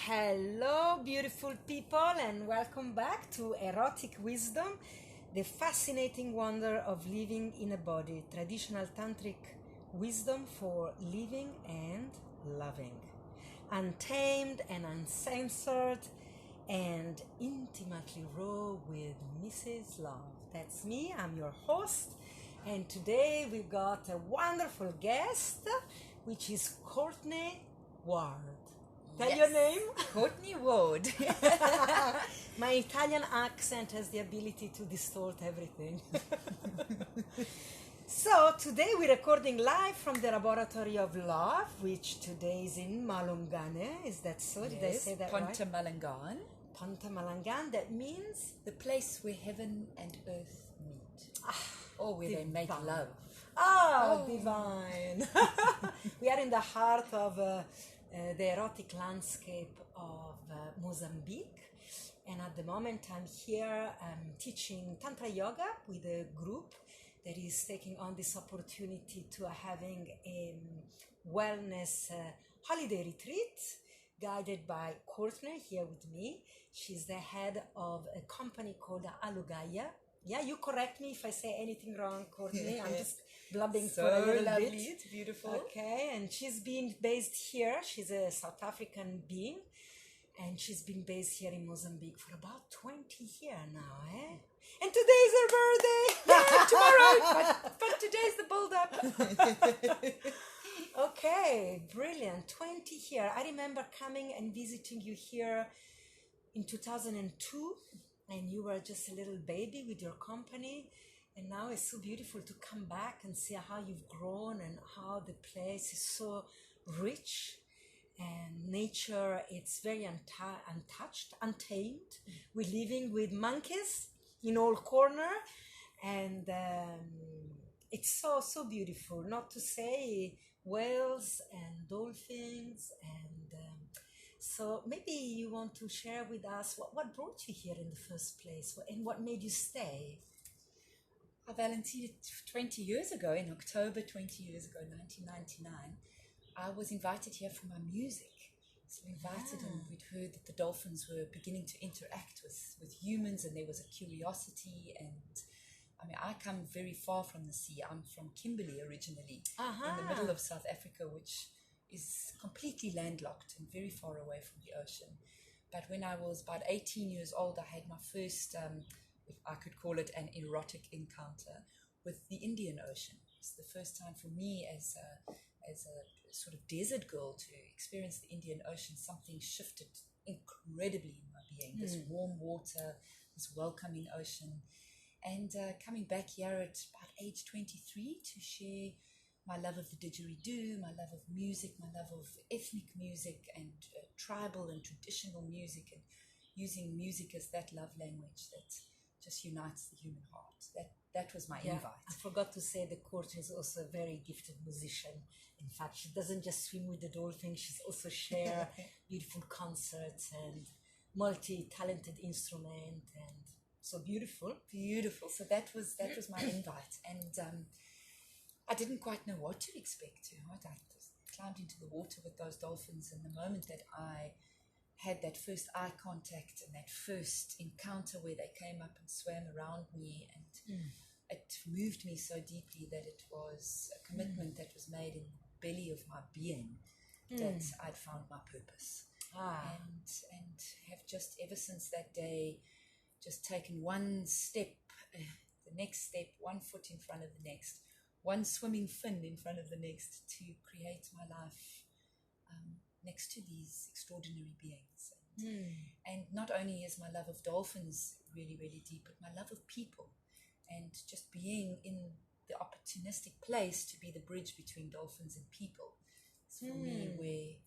Hello, beautiful people, and welcome back to Erotic Wisdom, the fascinating wonder of living in a body, traditional tantric wisdom for living and loving, untamed and uncensored, and intimately raw with Mrs. Love. That's me, I'm your host, and today we got a wonderful guest, which is Courtney Ward. Tell your name. Courtney Ward. My Italian accent has the ability to distort everything. So today we're recording live from the Laboratory of Love, which today is in Malungane. Is that so? Did I say that Ponta right? Malangan, Ponta Malangan. That means the place where heaven and earth meet, or where they make divine. love. Divine. We are in the heart of the erotic landscape of Mozambique, and at the moment I'm here teaching Tantra Yoga with a group that is taking on this opportunity to having a wellness holiday retreat guided by Courtney here with me. She's the head of a company called Alugaya. Yeah, you correct me if I say anything wrong, Courtney. I'm just blubbing So for a little lovely, bit. it's beautiful. Okay, and she's been based here. She's a South African being, and she's been based here in Mozambique for about 20 years now, eh? And today is her birthday! Yeah, tomorrow, but today's the build-up. Okay, brilliant. 20 here. I remember coming and visiting you here in 2002, and you were just a little baby with your company. And now it's so beautiful to come back and see how you've grown and how the place is so rich. And nature, it's very untouched, untamed. We're living with monkeys in all corner. And it's so beautiful. Not to say whales and dolphins. And so maybe you want to share with us what brought you here in the first place and what made you stay. Valentina, 20 years ago, in October 20 years ago, 1999, I was invited here for my music. So invited, and we'd heard that the dolphins were beginning to interact with humans, and there was a curiosity. And I mean, I come very far from the sea. I'm from Kimberley originally, in the middle of South Africa, which is completely landlocked and very far away from the ocean. But when I was about 18 years old, I had my first, if I could call it, an erotic encounter with the Indian Ocean. It's the first time for me as a sort of desert girl to experience the Indian Ocean. Something shifted incredibly in my being. This warm water, this welcoming ocean. And coming back here at about age 23 to share my love of the didgeridoo, my love of music, my love of ethnic music and tribal and traditional music, and using music as that love language that just unites the human heart. That was my invite. I forgot to say the Courtney is also a very gifted musician. In fact, she doesn't just swim with the dolphins, she's also share beautiful concerts and multi-talented instrument, and so beautiful. Beautiful. So that was my invite, and I didn't quite know what to expect. I just climbed into the water with those dolphins, and the moment that I had that first eye contact and that first encounter where they came up and swam around me, and it moved me so deeply that it was a commitment that was made in the belly of my being that I'd found my purpose. And have just ever since that day just taken one step, the next step, one foot in front of the next, one swimming fin in front of the next, to create my life next to these extraordinary beings. And not only is my love of dolphins really, really deep, but my love of people, and just being in the opportunistic place to be the bridge between dolphins and people is for me where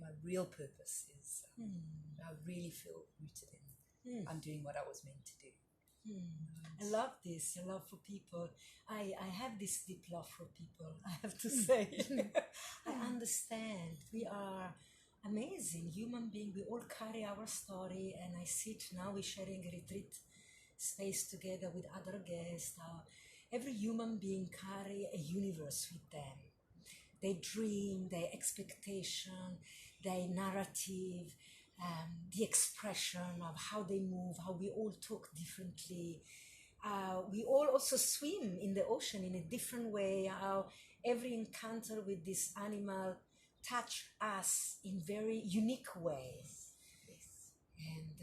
my real purpose is. I really feel rooted in I'm doing what I was meant to do. I love this, your love for people. I have this deep love for people, I have to say. I understand. We are amazing human beings. We all carry our story, and I sit now, we're sharing a retreat space together with other guests. Every human being carry a universe with them. Their dream, their expectation, their narrative, the expression of how they move, how we all talk differently. We all also swim in the ocean in a different way, how every encounter with this animal touch us in very unique ways. Yes. And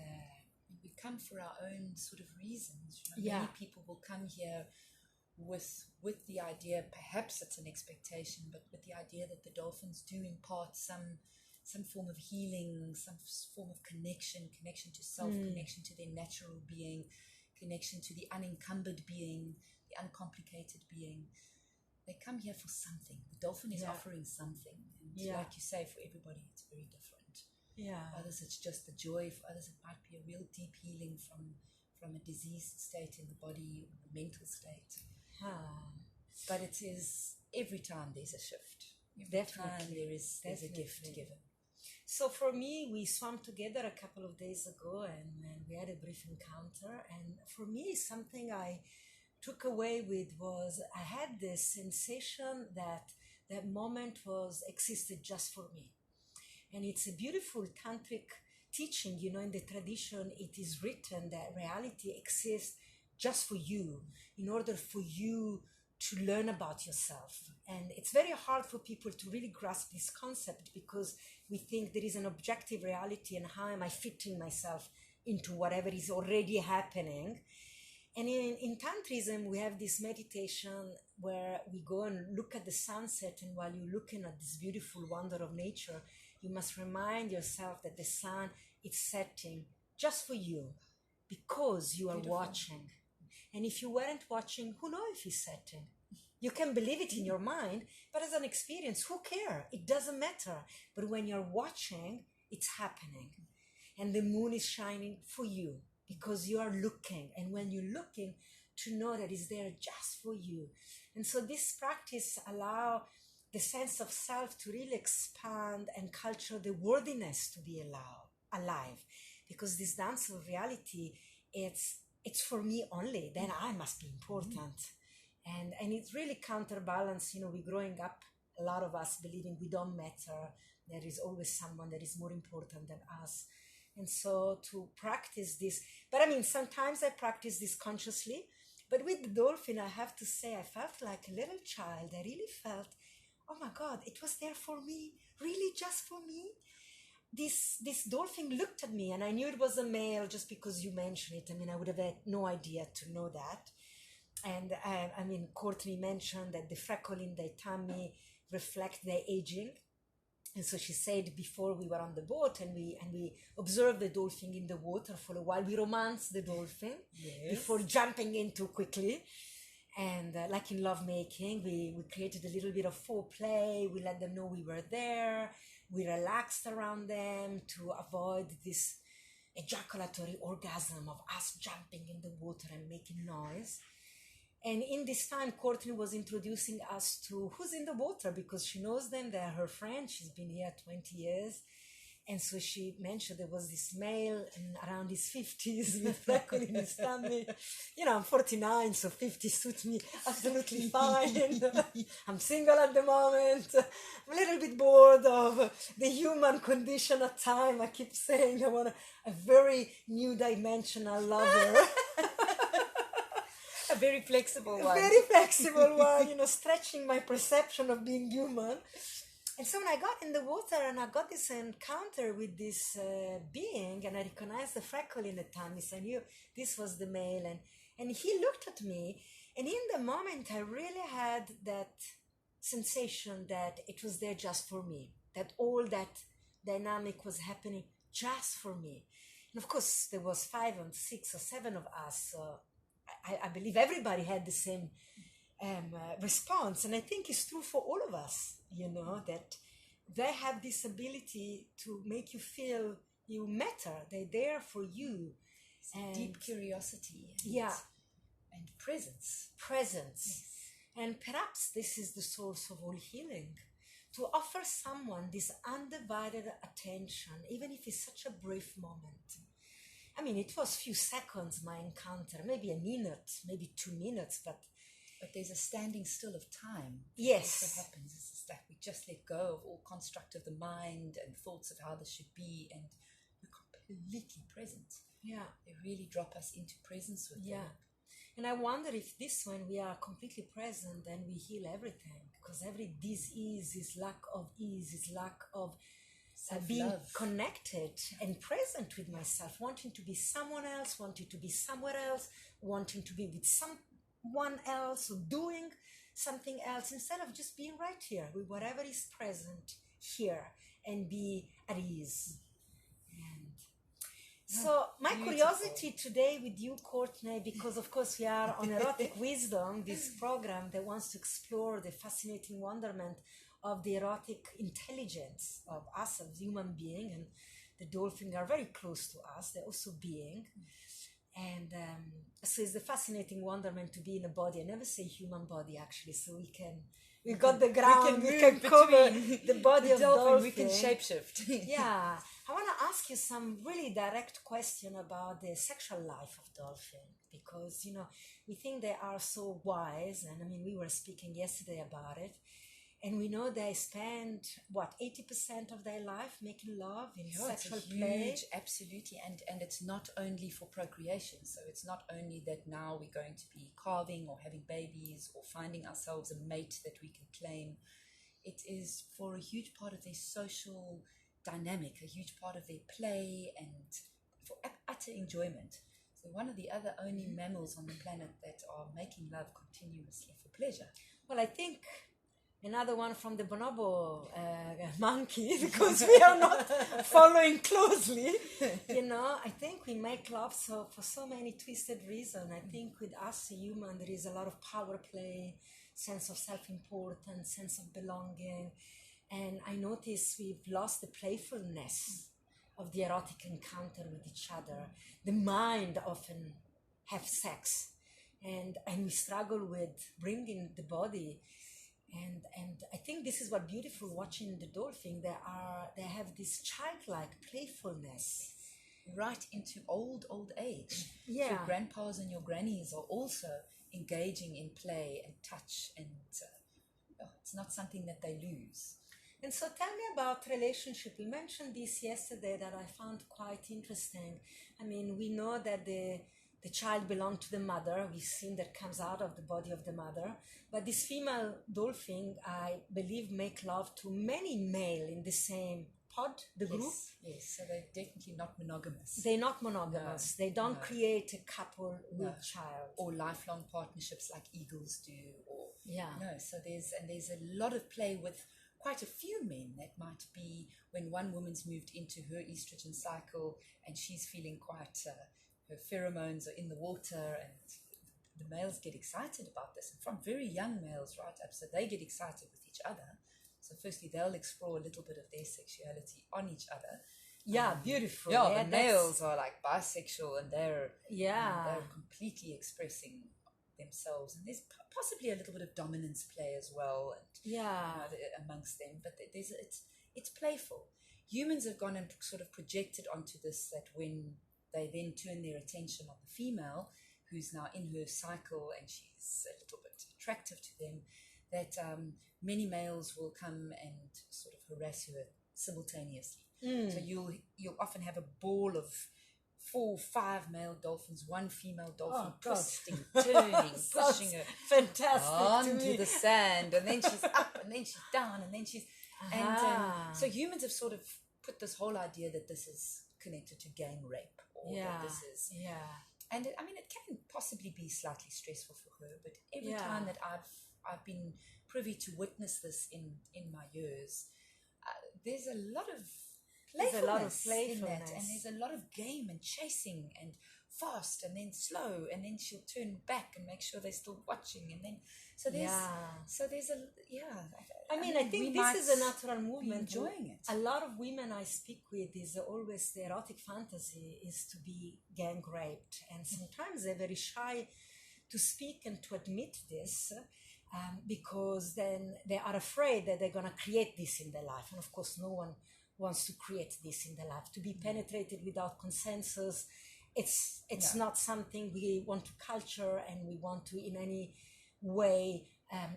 We come for our own sort of reasons. Yeah. Many people will come here with the idea, perhaps it's an expectation, but with the idea that the dolphins do impart some form of healing, some form of connection to self, connection to their natural being, connection to the unencumbered being, the uncomplicated being. They come here for something. The dolphin is offering something. And like you say, for everybody, it's very different. yeah, Others, it's just the joy. For others, it might be a real deep healing from a diseased state in the body or the mental state. But it is every time there's a shift. Every time there's a gift given. So for me, we swam together a couple of days ago, and we had a brief encounter. And for me, something I took away with was I had this sensation that that moment existed just for me. And it's a beautiful tantric teaching, in the tradition it is written that reality exists just for you, in order for you to learn about yourself. And it's very hard for people to really grasp this concept, because we think there is an objective reality and how am I fitting myself into whatever is already happening. And in Tantrism, we have this meditation where we go and look at the sunset, and while you're looking at this beautiful wonder of nature, you must remind yourself that the sun is setting just for you, because you are watching. And if you weren't watching, who knows if it's setting? You can believe it in your mind, but as an experience, who cares? It doesn't matter. But when you're watching, it's happening. And the moon is shining for you, because you are looking. And when you're looking, to know that it's there just for you. And so this practice allows the sense of self to really expand and culture the worthiness to be alive. Because this dance of reality, it's for me only, then I must be important. And it's really counterbalance, we're growing up, a lot of us believing we don't matter, there is always someone that is more important than us. And so to practice this, but I mean, sometimes I practice this consciously, but with the dolphin, I have to say, I felt like a little child. I really felt, oh my God, it was there for me, really just for me. This dolphin looked at me, and I knew it was a male just because you mentioned it. I mean, I would have had no idea to know that. And I mean, Courtney mentioned that the freckle in their tummy reflect their aging. And so she said before we were on the boat and we observed the dolphin in the water for a while, we romanced the dolphin before jumping in too quickly. And like in lovemaking, we created a little bit of foreplay. We let them know we were there. We relaxed around them to avoid this ejaculatory orgasm of us jumping in the water and making noise. And in this time, Courtney was introducing us to who's in the water, because she knows them, they're her friends. She's been here 20 years. And so she mentioned there was this male around his 50s with freckle in his tummy. I'm 49, so 50 suits me absolutely fine. I'm single at the moment. I'm a little bit bored of the human condition at time. I keep saying I want a very new dimensional lover. A very flexible one. A very flexible one, stretching my perception of being human. And so when I got in the water and I got this encounter with this being, and I recognized the freckle in the tummy, so I knew this was the male. And he looked at me, and in the moment I really had that sensation that it was there just for me, that all that dynamic was happening just for me. And of course there was 5 or 6 or 7 of us, so I believe everybody had the same response. And I think it's true for all of us, that they have this ability to make you feel you matter. They're there for you. And deep curiosity. And presence. Yes. And perhaps this is the source of all healing. To offer someone this undivided attention, even if it's such a brief moment. I mean, it was a few seconds, my encounter, maybe a minute, maybe 2 minutes, but there's a standing still of time. Yes. That's what happens, is that we just let go of all construct of the mind and thoughts of how this should be, and we're completely present. Yeah. They really drop us into presence with them. And I wonder if this, when we are completely present, then we heal everything. Because every disease is lack of ease, is lack of being connected and present with myself, wanting to be someone else, wanting to be somewhere else, wanting to be with someone else, or doing something else, instead of just being right here with whatever is present here and be at ease. So my curiosity today with you, Courtney, because of course we are on Erotic Wisdom, this program that wants to explore the fascinating wonderment of the erotic intelligence of us as human being, and the dolphins are very close to us. They're also being, and so it's the fascinating wonderment to be in a body. I never say human body actually, so we got the ground, we can cover the body of dolphin. We can shapeshift. Yeah. I want to ask you some really direct question about the sexual life of dolphin, because, we think they are so wise. And I mean, we were speaking yesterday about it. And we know they spend, 80% of their life making love in sexual play? Huge, absolutely. And it's not only for procreation. So it's not only that now we're going to be carving or having babies or finding ourselves a mate that we can claim. It is for a huge part of their social dynamic, a huge part of their play, and for utter enjoyment. So one of the other only mammals on the planet that are making love continuously for pleasure. Well, I think another one from the bonobo monkey, because we are not following closely. I think we make love for so many twisted reasons. I think with us human, there is a lot of power play, sense of self-importance, sense of belonging. And I notice we've lost the playfulness of the erotic encounter with each other. The mind often have sex, and we struggle with bringing the body. And I think this is what beautiful watching the dolphin. They have this childlike playfulness right into old age. Yeah. Your grandpas and your grannies are also engaging in play and touch, and it's not something that they lose. And so tell me about relationship. We mentioned this yesterday that I found quite interesting. I mean, we know that the child belongs to the mother. We've seen that comes out of the body of the mother. But this female dolphin, I believe, make love to many male in the same pod, the group. Yes, so they're definitely not monogamous. They're not monogamous. No, they don't create a couple with child. Or lifelong partnerships like eagles do. So there's a lot of play with quite a few men. That might be when one woman's moved into her estrogen cycle and she's feeling quite, her pheromones are in the water, and the males get excited about this, and from very young males right up, so they get excited with each other. So firstly, they'll explore a little bit of their sexuality on each other. Yeah, beautiful. Yeah, the males are like bisexual, and they're completely expressing themselves, and there's possibly a little bit of dominance play as well, and amongst them. But it's playful. Humans have gone and sort of projected onto this, that when they then turn their attention on the female, who's now in her cycle and she's a little bit attractive to them, that many males will come and sort of harass her simultaneously. So you'll often have a ball of 4 or 5 male dolphins, one female dolphin twisting, turning, pushing her fantastic onto the sand, and then she's up, and then she's down, and then she's so humans have sort of put this whole idea that this is connected to gang rape, or that this is and it can possibly be slightly stressful for her, but every time that I've been privy to witness this in my years, there's a lot of playfulness in that, and there's a lot of game and chasing and fast and then slow, and then she'll turn back and make sure they're still watching, and then I think this is a natural movement. Enjoying it. A lot of women I speak with is always the erotic fantasy is to be gang raped, and sometimes they're very shy to speak and to admit this, because then they are afraid that they're going to create this in their life, and of course no one wants to create this in their life. To be penetrated without consensus, it's not something we want to culture, and we want to in any way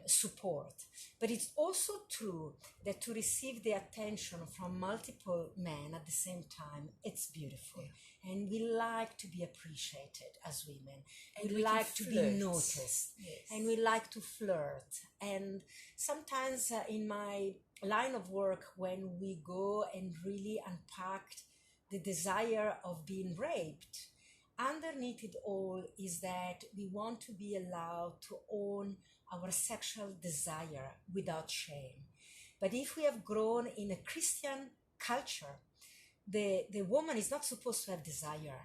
support. But it's also true that to receive the attention from multiple men at the same time, it's beautiful. Yeah. And we like to be appreciated as women. And we we can like to be flirt. noticed. Yes. And we like to flirt. And sometimes in my line of work, when we go and really unpack the desire of being raped, underneath it all is that we want to be allowed to own our sexual desire without shame. But if we have grown in a Christian culture, the woman is not supposed to have desire.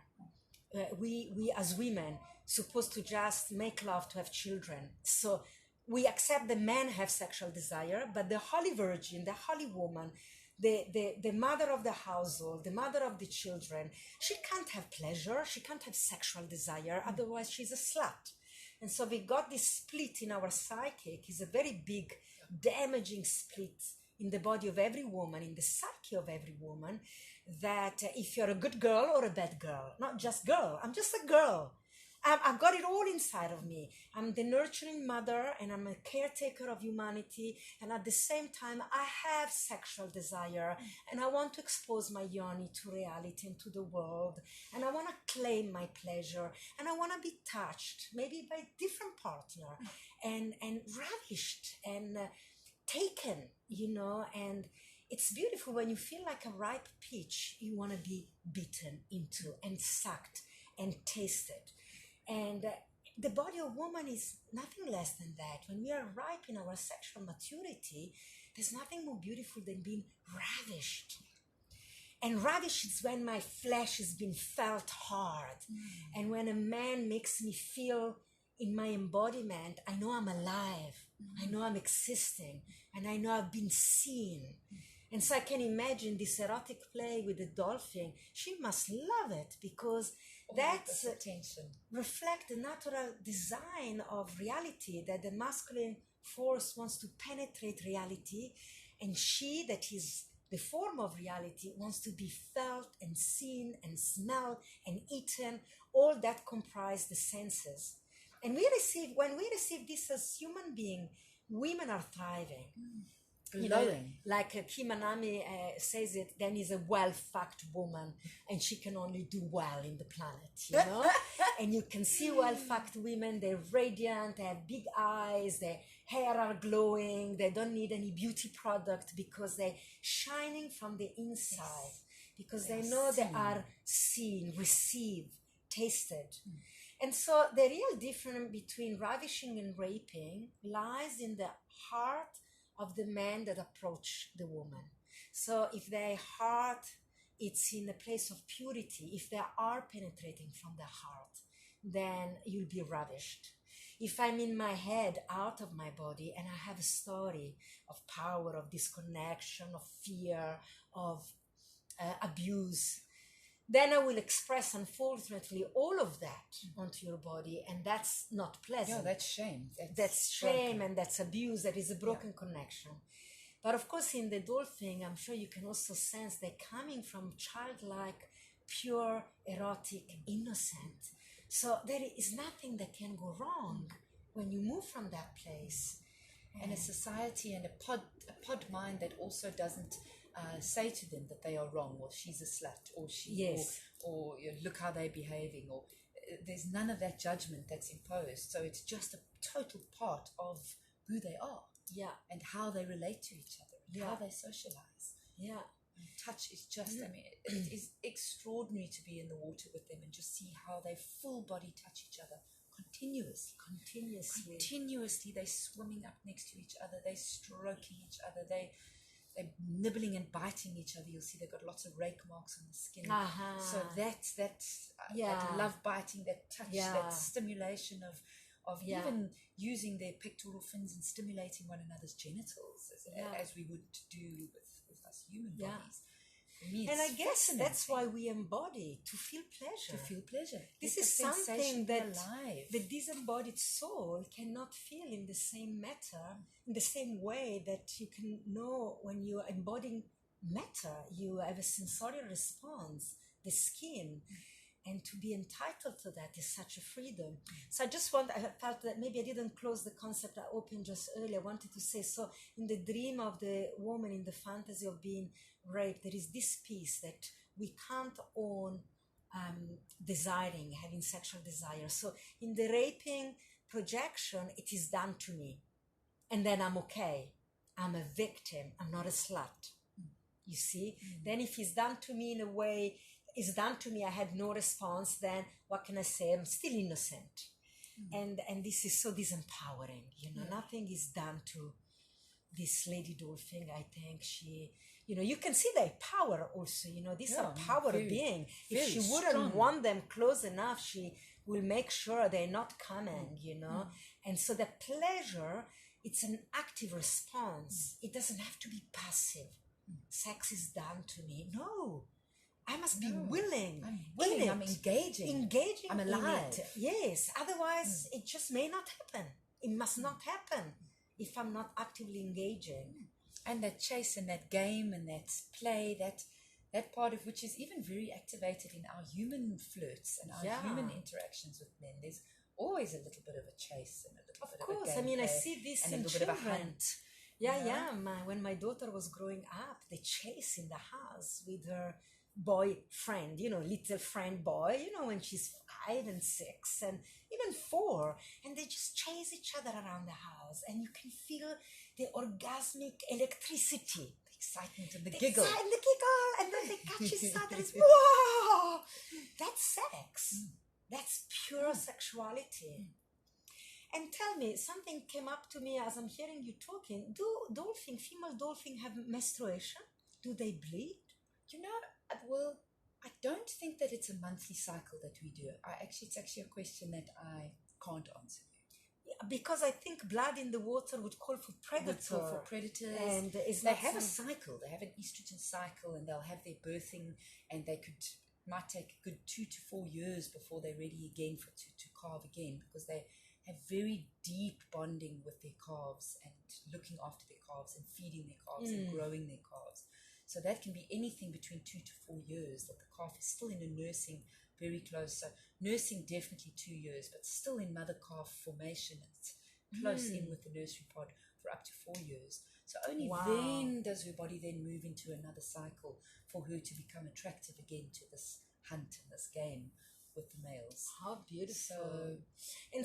We as women supposed to just make love to have children. So we accept the men have sexual desire, but the Holy Virgin, the Holy Woman, the mother of the household, the mother of the children, she can't have pleasure, she can't have sexual desire, otherwise she's a slut. And so we got this split in our psychic, is a very big, damaging split in the body of every woman, in the psyche of every woman, that if you're a good girl or a bad girl, not just girl, I'm just a girl. I've got it all inside of me. I'm the nurturing mother and I'm a caretaker of humanity. And at the same time, I have sexual desire and I want to expose my yoni to reality and to the world. And I want to claim my pleasure and I want to be touched, maybe by a different partner and ravished and taken, and it's beautiful when you feel like a ripe peach, you want to be bitten into and sucked and tasted. And the body of woman is nothing less than that. When we are ripe in our sexual maturity, there's nothing more beautiful than being ravished. And ravished is when my flesh has been felt hard. And when a man makes me feel in my embodiment, I know I'm alive. I know I'm existing. And I know I've been seen. And so I can imagine this erotic play with the dolphin. She must love it because that's attention. Reflect the natural design of reality, that the masculine force wants to penetrate reality, and she, that is the form of reality, wants to be felt and seen and smelled and eaten. All that comprise the senses. And when we receive this as human being, women are thriving. Like Kim Anami says it, then is a well-fucked woman and she can only do well in the planet, And you can see well-fucked women, they're radiant, they have big eyes, their hair are glowing, they don't need any beauty product because they're shining from the inside, because they know they are seen, received, tasted. And so the real difference between ravishing and raping lies in the heart of the men that approach the woman. So if their heart, it's in a place of purity, if they are penetrating from the heart, then you'll be ravished. If I'm in my head, out of my body, and I have a story of power, of disconnection, of fear, of abuse, then I will express, unfortunately, all of that onto your body, and that's not pleasant. Yeah, that's shame. That's shame, and that's abuse. That is a broken connection. But of course, in the dolphin, I'm sure you can also sense they're coming from childlike, pure, erotic, innocent. So there is nothing that can go wrong when you move from that place. And a society and a pod mind that also doesn't say to them that they are wrong, or she's a slut, or or look how they're behaving, or there's none of that judgment that's imposed. So it's just a total part of who they are, and how they relate to each other, and how they socialize. And touch is just, it is extraordinary to be in the water with them and just see how they full body touch each other continuously. They're swimming up next to each other, they're stroking each other, they're nibbling and biting each other. You'll see they've got lots of rake marks on the skin. So that's that love biting, that touch, that stimulation of even using their pectoral fins and stimulating one another's genitals as we would do with us human bodies. And I guess that's why we embody, to feel pleasure. This is something that the disembodied soul cannot feel in the same matter, in the same way that you can know when you're embodying matter. You have a sensorial response, the skin. and to be entitled to that is such a freedom. So I felt that maybe I didn't close the concept I opened just earlier. I wanted to say, so in the dream of the woman, in the fantasy of being raped, there is this piece that we can't own desiring, having sexual desire. So in the raping projection, it is done to me. And then I'm okay. I'm a victim. I'm not a slut. You see? Then if it's done to me in a way, it's done to me, I had no response, then what can I say? I'm still innocent. And this is so disempowering. Nothing is done to this Lady Dolphin. I think she, you can see their power also. These are power being. If she wouldn't want them close enough, she will make sure they're not coming, And so the pleasure, it's an active response. It doesn't have to be passive. Sex is done to me. No. I must be willing. I'm willing. I'm engaging. I'm alive. In it. Yes. Otherwise, it just may not happen. It must not happen if I'm not actively engaging. And that chase and that game and that play, that part of which is even very activated in our human flirts and our human interactions with men. There's always a little bit of a chase and a little bit of a game. Of course. I mean, I see this and in a little children. Bit of a hunt. When my daughter was growing up, they chase in the house with her boyfriend, little friend boy, when she's 5 and 6 and even 4, and they just chase each other around the house, and you can feel the orgasmic electricity, the excitement and the giggle, and then they catch each other. It's, wow, that's sex. That's pure sexuality. And tell me, something came up to me as I'm hearing you talking. Do female dolphin have menstruation? Do they bleed? Well, I don't think that it's a monthly cycle that we do. It's actually a question that I can't answer. Because I think blood in the water would call for predators. And they have a cycle. They have an estrogen cycle, and they'll have their birthing, and might take a good 2 to 4 years before they're ready again to calve again, because they have very deep bonding with their calves and looking after their calves and feeding their calves and growing their calves. So that can be anything between 2 to 4 years that the calf is still in a nursing, very close. So nursing definitely 2 years, but still in mother-calf formation. It's close in with the nursery pod for up to 4 years. So only then does her body then move into another cycle for her to become attractive again to this hunt and this game with the males. How beautiful.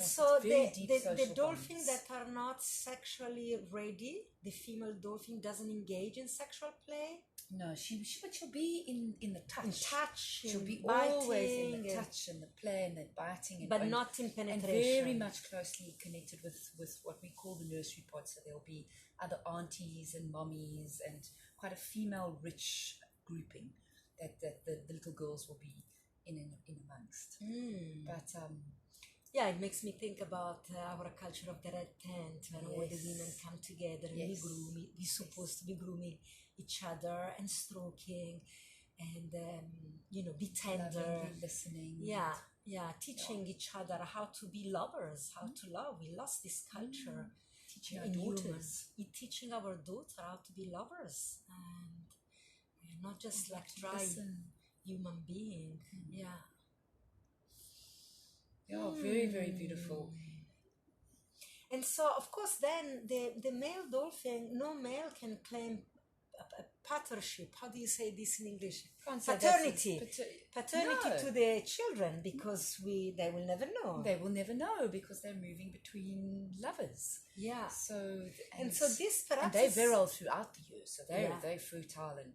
So the dolphins that are not sexually ready, the female dolphin doesn't engage in sexual play? No, but she'll be in the touch. She'll be biting, always in the touch and the play and the biting. But not in penetration. And very much closely connected with what we call the nursery pod. So there'll be other aunties and mommies and quite a female-rich grouping that the little girls will be in amongst. But it makes me think about our culture of the red tent, when all the women come together and we're supposed to be grooming each other and stroking and be tender, listening, teaching each other how to be lovers, how to love. We lost this culture. Teaching our daughters, teaching our daughter how to be lovers and not just like dry human being. Very, very beautiful. And so, of course, then the male dolphin, no male can claim a partnership. How do you say this in English? Paternity to the children, because they will never know. They will never know because they're moving between lovers. Yeah. So this perhaps, and they're virile throughout the year, so they're fertile and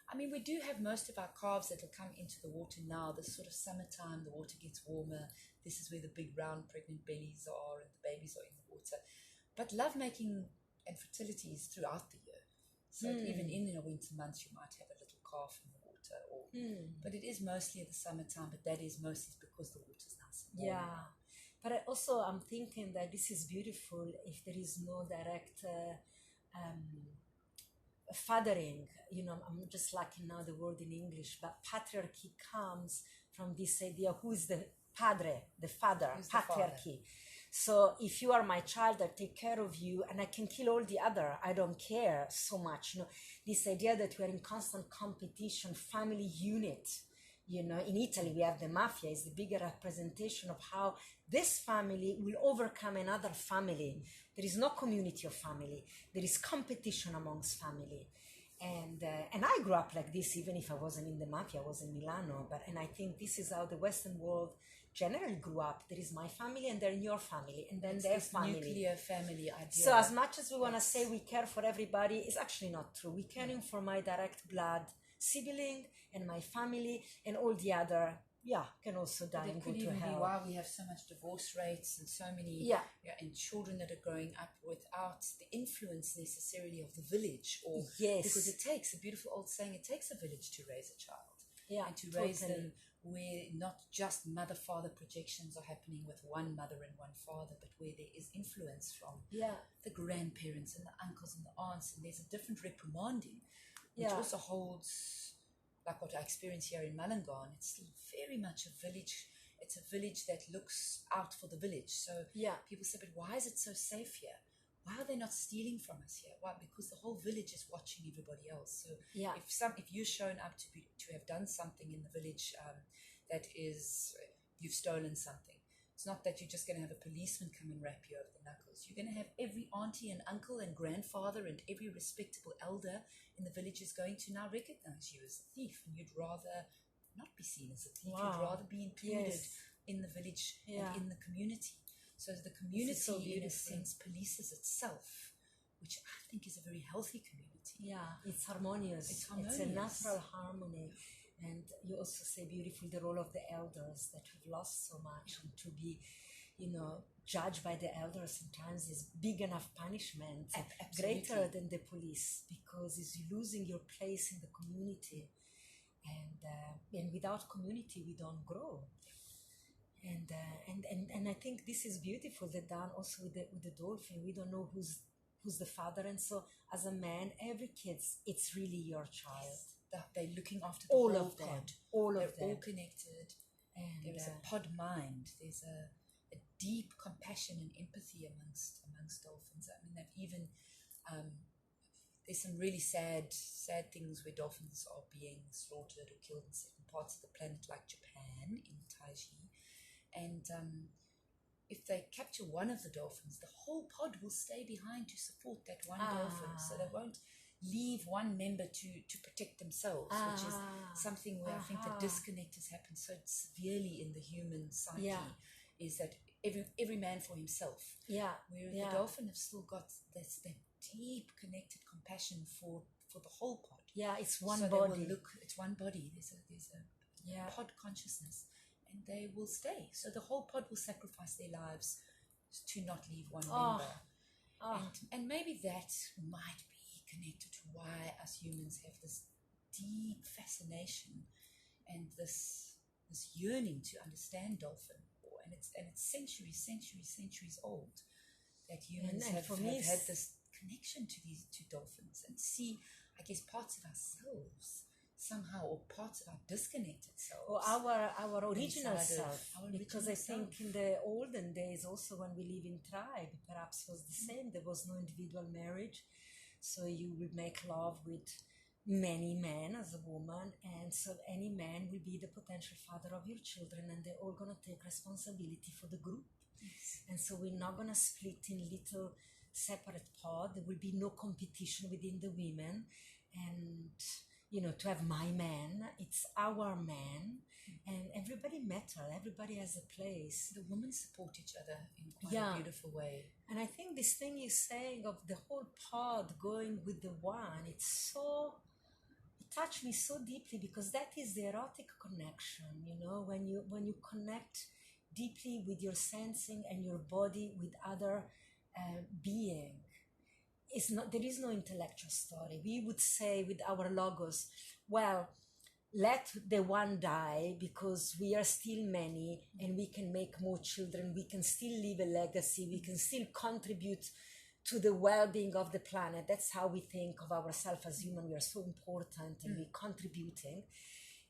I mean, we do have most of our calves that will come into the water now. This sort of summertime, the water gets warmer. This is where the big round pregnant bellies are and the babies are in the water. But lovemaking and fertility is throughout the year. So even in the winter months, you might have a little calf in the water. But it is mostly in the summertime, but that is mostly because the water's nice and warm. Yeah. But I'm thinking that this is beautiful if there is no direct fathering. I'm just lacking now the word in English, but patriarchy comes from this idea: who is the padre, the father, patriarchy. So if you are my child, I take care of you and I can kill all the other. I don't care so much. This idea that we are in constant competition, family unit, You know, in Italy, we have the mafia, is the bigger representation of how this family will overcome another family. There is no community of family. There is competition amongst family. And I grew up like this, even if I wasn't in the mafia, I was in Milano. And I think this is how the Western world generally grew up. There is my family, and then your family, and then It's their this family. nuclear family idea. So as much as we want to say we care for everybody, it's actually not true. We caring for my direct blood sibling and my family, and all the other, can also die and go could to even be hell. why we have so much divorce rates and so many and children that are growing up without the influence necessarily of the village, or because it takes a beautiful old saying, it takes a village to raise a child, and to raise them where not just mother-father projections are happening with one mother and one father, but where there is influence from the grandparents and the uncles and the aunts, and there's a different reprimanding, which also holds, like what I experience here in Mullingar. It's very much a village. It's a village that looks out for the village. So people say, but why is it so safe here? Why are they not stealing from us here? Why? Because the whole village is watching everybody else. So if you're shown up to have done something in the village that is, you've stolen something, it's not that you're just going to have a policeman come and rap you over the knuckles. You're going to have every auntie and uncle and grandfather and every respectable elder in the village is going to now recognize you as a thief, and you'd rather not be seen as a thief. You'd rather be included in the village and in the community. So the community, in a sense, polices itself, which I think is a very healthy community. Yeah, it's harmonious. It's a natural harmony. And you also say beautifully the role of the elders, that we've lost so much, and to be, judged by the elders sometimes is big enough punishment, greater than the police, because it's losing your place in the community. And without community, we don't grow. And I think this is beautiful, that done also with the dolphin. We don't know who's the father, and so as a man, every kid, it's really your child. They're looking after the all whole of them. pod. All They're of them. all connected. And there is a pod mind. There's a deep compassion and empathy amongst dolphins. I mean, they've even there's some really sad things where dolphins are being slaughtered or killed in certain parts of the planet, like Japan in Taiji. And if they capture one of the dolphins, the whole pod will stay behind to support that one dolphin. So they won't leave one member to protect themselves, which is something where I think the disconnect has happened so severely in the human psyche, is that every man for himself. Whereas the dolphin have still got that deep connected compassion for the whole pod. It's one so body. It's one body. There's a pod consciousness, and they will stay. So the whole pod will sacrifice their lives to not leave one member. And maybe that might be connected to why us humans have this deep fascination and this yearning to understand dolphin, and it's centuries old, that humans have had this connection to these two dolphins, and see, I guess, parts of ourselves somehow, or parts of our disconnected selves, or our original self. Because I think in the olden days, also when we live in tribe, perhaps was the same. There was no individual marriage. So you would make love with many men as a woman, and so any man will be the potential father of your children, and they're all going to take responsibility for the group. And so we're not going to split in little separate pod. There will be no competition within the women, and to have my man, it's our man, and everybody matters. Everybody has a place. The women support each other in quite a beautiful way. And I think this thing you're saying of the whole pod going with the one, it touched me so deeply, because that is the erotic connection, when you connect deeply with your sensing and your body with other being. There is no intellectual story. We would say with our logos, well, let the one die, because we are still many and we can make more children. We can still leave a legacy. We can still contribute to the well-being of the planet. That's how we think of ourselves as human. We are so important, and we're contributing.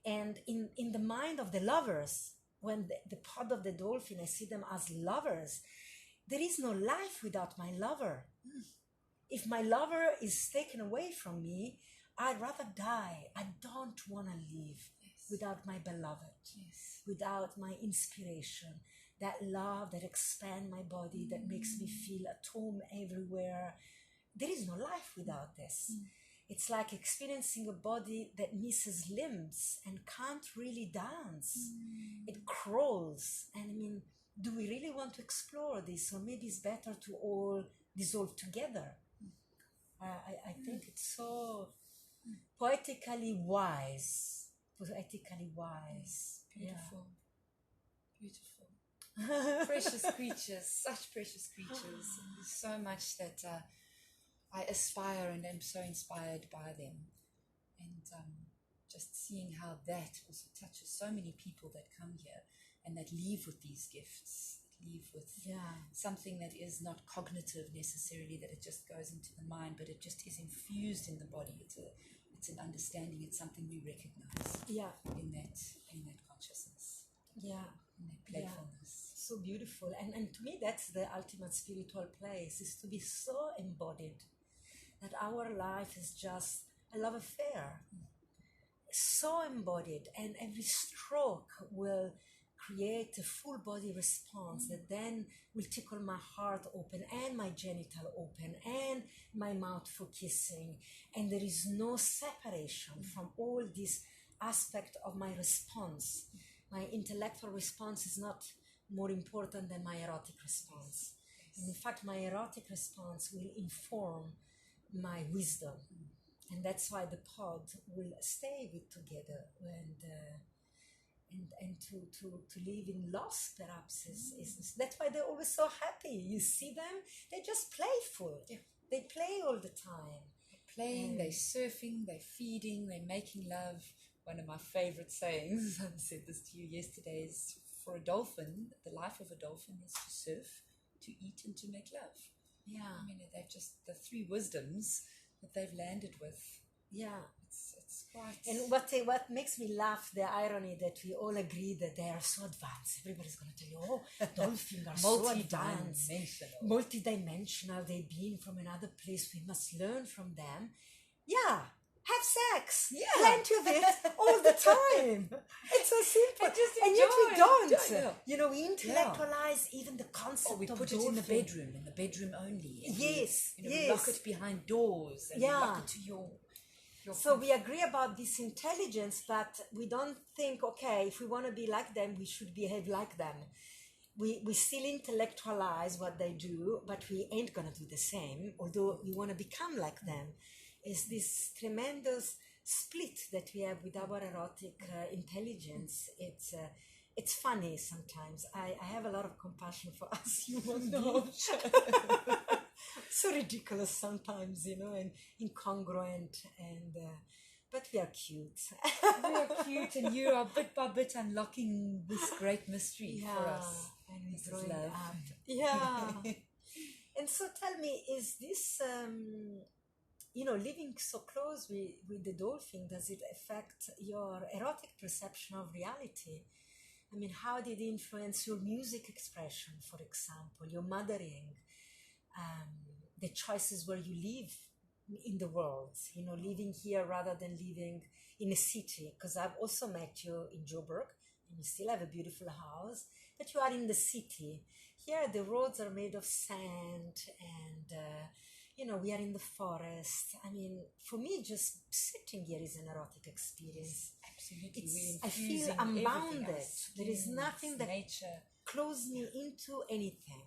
And in the mind of the lovers, when the pod of the dolphin, I see them as lovers. There is no life without my lover. If my lover is taken away from me, I'd rather die. I don't want to live. without my beloved, Yes. without my inspiration, that love that expands my body, that makes me feel at home everywhere. There is no life without this. It's like experiencing a body that misses limbs and can't really dance. It crawls. And I mean, do we really want to explore this? Or maybe it's better to all dissolve together. I think it's so poetically wise. Poetically wise. Beautiful. Beautiful. Precious creatures, such precious creatures. There's so much that I aspire and am so inspired by them. And just seeing how that also touches so many people that come here and that leave with these gifts, that leave with something that is not cognitive necessarily, that it just goes into the mind, but it just is infused in the body. It's an understanding, it's something we recognize in that consciousness. Yeah. In that playfulness. So beautiful. And to me, that's the ultimate spiritual place, is to be so embodied that our life is just a love affair. So embodied, and every stroke will create a full body response that then will tickle my heart open and my genital open and my mouth for kissing. And there is no separation from all this aspect of my response. My intellectual response is not more important than my erotic response. And in fact, my erotic response will inform my wisdom. And that's why the pod will stay with together, and to live in loss perhaps is that's why they're always so happy. You see them, they're just playful. They play all the time. They're playing, they're surfing, they're feeding, they're making love. One of my favorite sayings, I said this to you yesterday, is for a dolphin, the life of a dolphin is to surf, to eat, and to make love. Yeah. I mean, they've just the three wisdoms that they've landed with. Yeah. It's quite... And what makes me laugh, the irony that we all agree that they are so advanced. Everybody's going to tell you, oh, dolphins are so advanced. Multidimensional. They've been from another place. We must learn from them. Yeah. Have sex. Yeah. Plenty of it all the time. It's so simple. And yet we don't. You know, we intellectualize even the concept we of put dolphin. it in the bedroom only. And yes. we lock it behind doors. And lock it to your so we agree about this intelligence, but we don't think, okay, if we want to be like them, we should behave like them. We still intellectualize what they do, but we ain't going to do the same, although we want to become like them. Is this tremendous split that we have with our erotic intelligence. It's funny sometimes. I have a lot of compassion for us human beings. So ridiculous sometimes, you know, and incongruent, and but we are cute. We are cute, and you are bit by bit unlocking this great mystery for us. And we're growing love. up. Yeah. And so tell me, is this, living so close with the dolphin, does it affect your erotic perception of reality? I mean, how did it influence your music expression, for example, your mothering, the choices where you live in the world, living here rather than living in a city? Because I've also met you in Joburg, and you still have a beautiful house, but you are in the city. Here, the roads are made of sand, and we are in the forest. I mean, for me, just sitting here is an erotic experience. Absolutely. I feel unbounded. There is nothing that nature closes me into anything.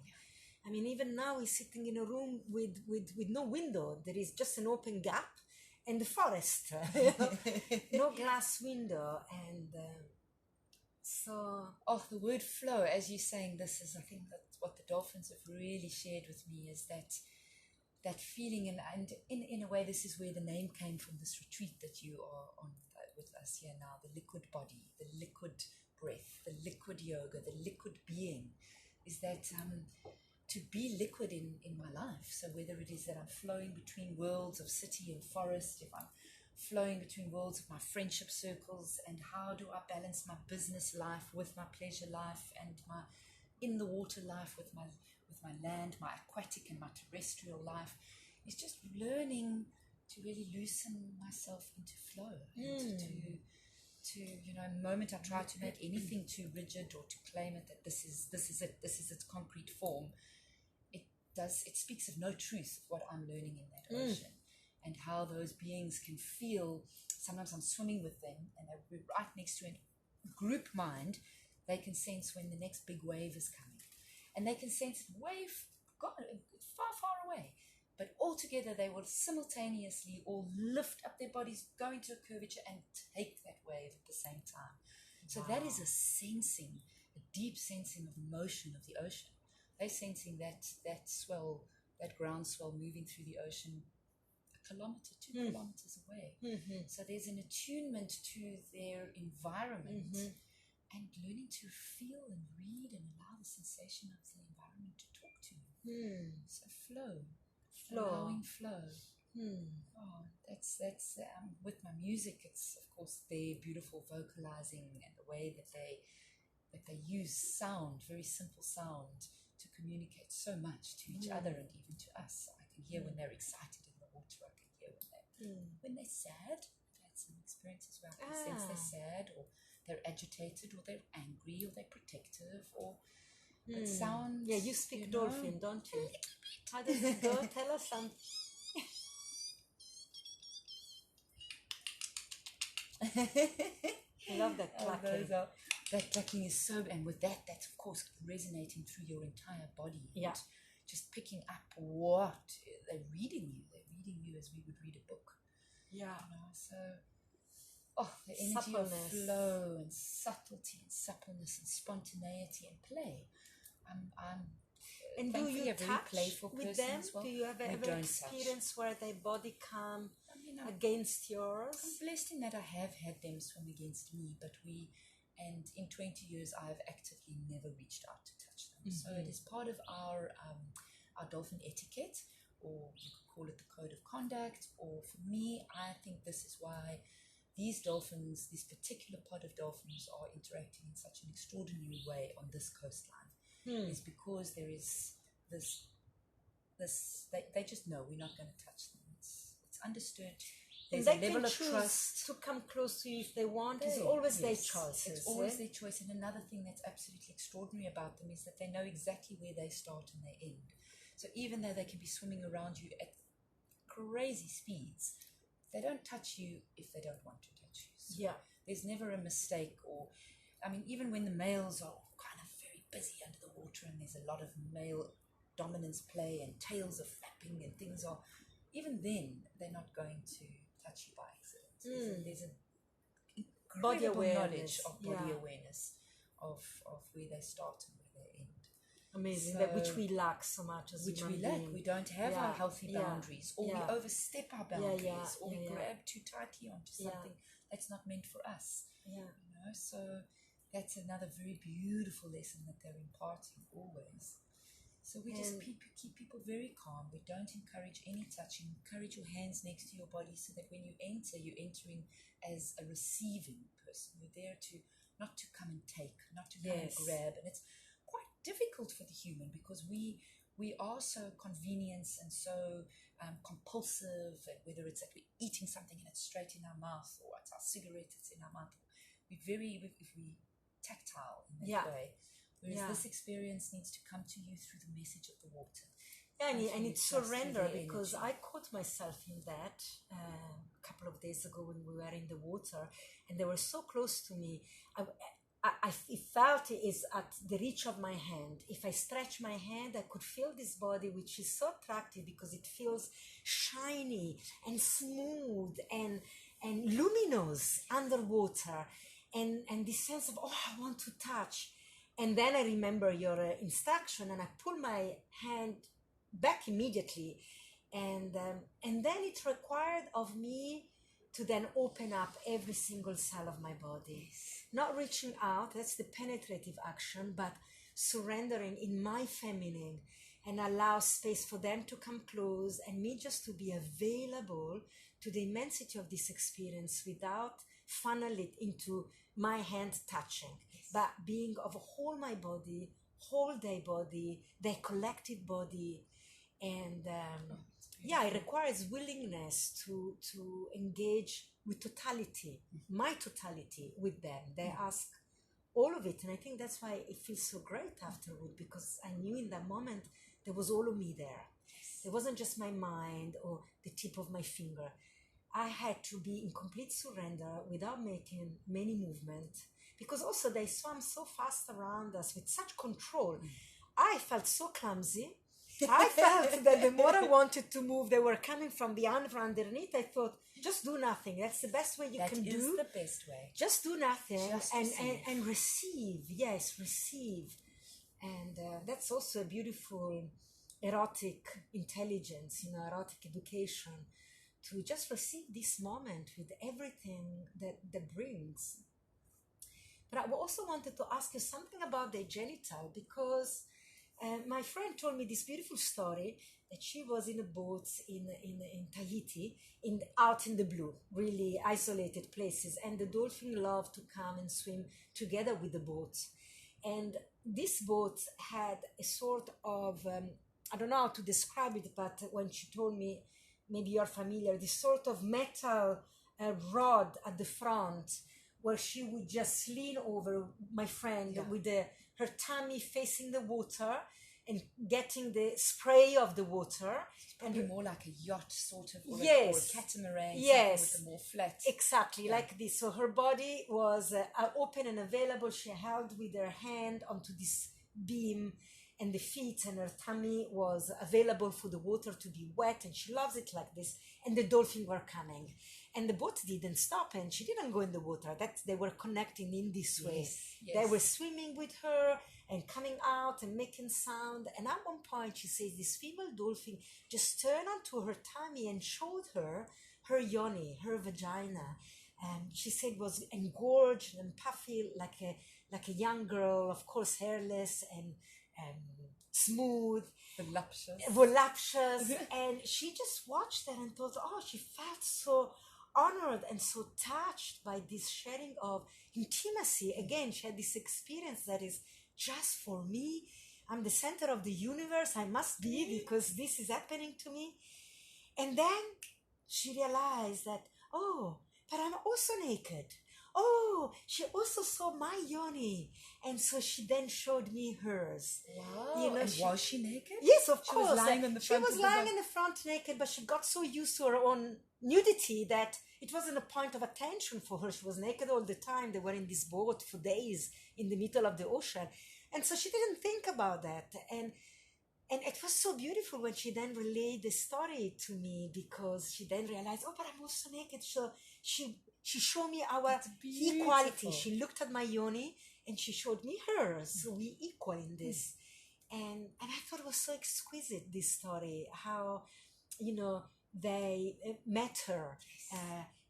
I mean, even now we're sitting in a room with no window. There is just an open gap and the forest. No glass window. And so... Oh, the word flow, as you're saying this, is I think that's what the dolphins have really shared with me, is that feeling, and in a way this is where the name came from, this retreat that you are on with us here now, the liquid body, the liquid breath, the liquid yoga, the liquid being, is that to be liquid in my life. So whether it is that I'm flowing between worlds of city and forest, if I'm flowing between worlds of my friendship circles, and how do I balance my business life with my pleasure life, and my in the water life with my land, my aquatic and my terrestrial life, is just learning to really loosen myself into flow, and to, you know, the moment I try to make anything too rigid or to claim it that this is its concrete form, it speaks of no truth of what I'm learning in that ocean, and how those beings can feel. Sometimes I'm swimming with them and we're right next to a group mind. They can sense when the next big wave is coming, and they can sense wave gone far, far away. But all together, they will simultaneously all lift up their bodies, go into a curvature, and take that wave at the same time. So that is a sensing, a deep sensing of the motion of the ocean. They're sensing that swell, that ground swell moving through the ocean a kilometer, 2 kilometers away. So there's an attunement to their environment, and learning to feel and read and allow the sensation of the environment to talk to you. So allowing flow. Oh, that's with my music. It's of course their beautiful vocalizing and the way that they use sound, very simple sound, to communicate so much to each other and even to us. I can hear when they're excited in the water. I can hear when they're sad. I've had some experiences where I can sense they're sad, or they're agitated, or they're angry, or they're protective, or it sounds. Yeah, you speak dolphin, don't you? How does it go? Tell us something. I love that clacking. That clacking is so, and with that's of course resonating through your entire body. Yeah. Just picking up what they're reading you. They're reading you as we would read a book. Yeah. You know, so the energy of flow and subtlety and suppleness and spontaneity and play. And do you touch with them? As well. Do you have ever experience where their body come against yours? I'm blessed in that I have had them swim against me, and in 20 years I've actively never reached out to touch them. So it is part of our dolphin etiquette, or you could call it the code of conduct, or for me, I think this is why these dolphins, this particular pod of dolphins, are interacting in such an extraordinary way on this coastline. Is because there is this they just know we're not going to touch them. It's understood. There's a level of trust to come close to you if they want. It's always their choice. It's always their choice. And another thing that's absolutely extraordinary about them is that they know exactly where they start and they end. So even though they can be swimming around you at crazy speeds, they don't touch you if they don't want to touch you. So there's never a mistake. Or, I mean, even when the males are kind of very busy under the water and there's a lot of male dominance play and tails are flapping and things are, even then they're not going to touch you by accident. There's an incredible knowledge of body awareness of where they start and where they end. Amazing, so, which we lack so much as human beings. We don't have our healthy boundaries, or we overstep our boundaries, or we grab too tightly onto something that's not meant for us. You know, so that's another very beautiful lesson that they're imparting always. So we just keep people very calm. We don't encourage any touching. Encourage your hands next to your body so that when you enter, you're entering as a receiving person. You're there not to come and take, not to come and grab. And it's quite difficult for the human because we are so convenience and so compulsive, and whether it's that we're eating something and it's straight in our mouth, or it's our cigarette, it's in our mouth. We're very tactile in that way. Whereas this experience needs to come to you through the message of the water. Yeah, and it's surrender, because I caught myself in that a couple of days ago when we were in the water and they were so close to me. I felt it is at the reach of my hand. If I stretch my hand, I could feel this body, which is so attractive because it feels shiny and smooth and luminous underwater, and this sense of, I want to touch. And then I remember your instruction, and I pull my hand back immediately, and then it required of me to then open up every single cell of my body, not reaching out. That's the penetrative action, but surrendering in my feminine, and allow space for them to come close and me just to be available to the immensity of this experience without funnel it into my hand touching, but being of whole my body, whole their body, their collective body. And it requires willingness to engage with totality, my totality with them. They ask all of it, and I think that's why it feels so great afterward, because I knew in that moment there was all of me there. It wasn't just my mind or the tip of my finger. I had to be in complete surrender without making many movement, because also they swam so fast around us with such control. I felt so clumsy. I felt that the more I wanted to move, they were coming from behind, from underneath. I thought, just do nothing. That's the best way you can do. That is the best way. Just do nothing Just and, receive. and receive. Yes, receive. And that's also a beautiful erotic intelligence, erotic education, to just receive this moment with everything that brings. But I also wanted to ask you something about the genital, because my friend told me this beautiful story that she was in a boat in Tahiti, out in the blue, really isolated places, and the dolphin loved to come and swim together with the boat. And this boat had a sort of, I don't know how to describe it, but when she told me, maybe you're familiar, this sort of metal rod at the front, where she would just lean over my friend with her tummy facing the water and getting the spray of the water. Probably more like a yacht sort of, or Yes. a catamaran, Yes. something with a more flat. Exactly, like this. So her body was open and available. She held with her hand onto this beam, and the feet and her tummy was available for the water to be wet, and she loves it like this. And the dolphins were coming, and the boat didn't stop, and she didn't go in the water. That they were connecting in this way. Yes. They were swimming with her and coming out and making sound. And at one point, she says this female dolphin just turned onto her tummy and showed her yoni, her vagina. And she said it was engorged and puffy like a young girl, of course, hairless and smooth, voluptuous. And she just watched that and thought, oh, she felt so honored and so touched by this sharing of intimacy. Again, she had this experience that is just for me. I'm the center of the universe. I must be, because this is happening to me. And then she realized that, oh, but I'm also naked. Oh, she also saw my yoni. And so she then showed me hers. Wow. And was she naked? Yes, of She course. was lying in the front She was of the lying boat. in the front naked, but she got so used to her own nudity that it wasn't a point of attention for her. She was naked all the time. They were in this boat for days in the middle of the ocean. And so she didn't think about that. And it was so beautiful when she then relayed the story to me, because she then realized, oh, but I'm also naked. So she showed me our equality. She looked at my yoni and she showed me hers. So we equal in this. And I thought it was so exquisite, this story, how, they met her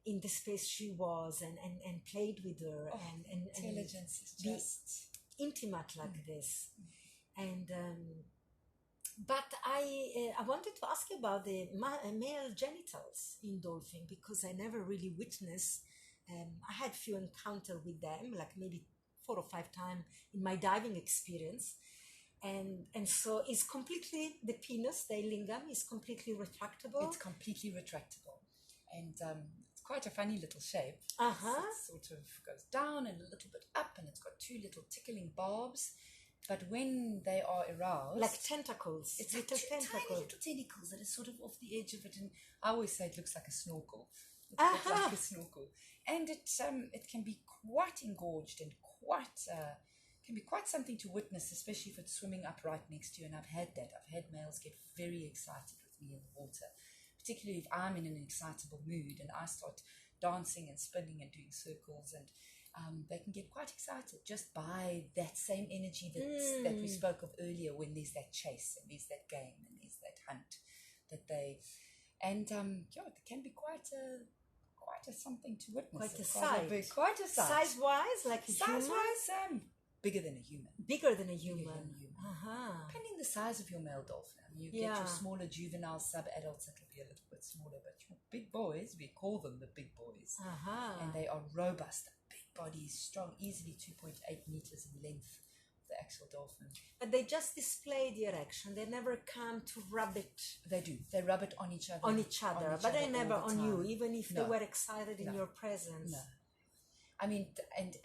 in the space she was and played with her and Intelligence is be just intimate like this. And but I wanted to ask you about the male genitals in dolphin, because I never really witnessed. I had few encounters with them, like maybe 4 or 5 times in my diving experience. And so it's completely, the penis, the lingam, is completely retractable. It's completely retractable, and it's quite a funny little shape. Uh-huh. It sort of goes down and a little bit up, and it's got 2 little tickling barbs. But when they are aroused, Like tentacles. it's little like 2 tiny tentacles. little tentacles that are sort of off the edge of it. And I always say it looks like a snorkel. It looks like a snorkel, and it can be quite engorged and can be quite something to witness, especially if it's swimming up right next to you. And I've had that. I've had males get very excited with me in the water, particularly if I'm in an excitable mood and I start dancing and spinning and doing circles, and they can get quite excited just by that same energy that we spoke of earlier, when there's that chase and there's that game and there's that hunt that they, and it can be quite a something to witness. Quite a sight. Size-wise, like a human? Size-wise, bigger than a human. Bigger than a human. Depending the size of your male dolphin. I mean, you get your smaller juvenile sub-adults that will be a little bit smaller, but your big boys, we call them the big boys, and they are robust, big bodies, strong, easily 2.8 meters in length, the actual dolphin. But they just display the erection. They never come to rub it They do. They rub it on each other. But they never all the on you, time. even if they were excited in your presence. No. I mean,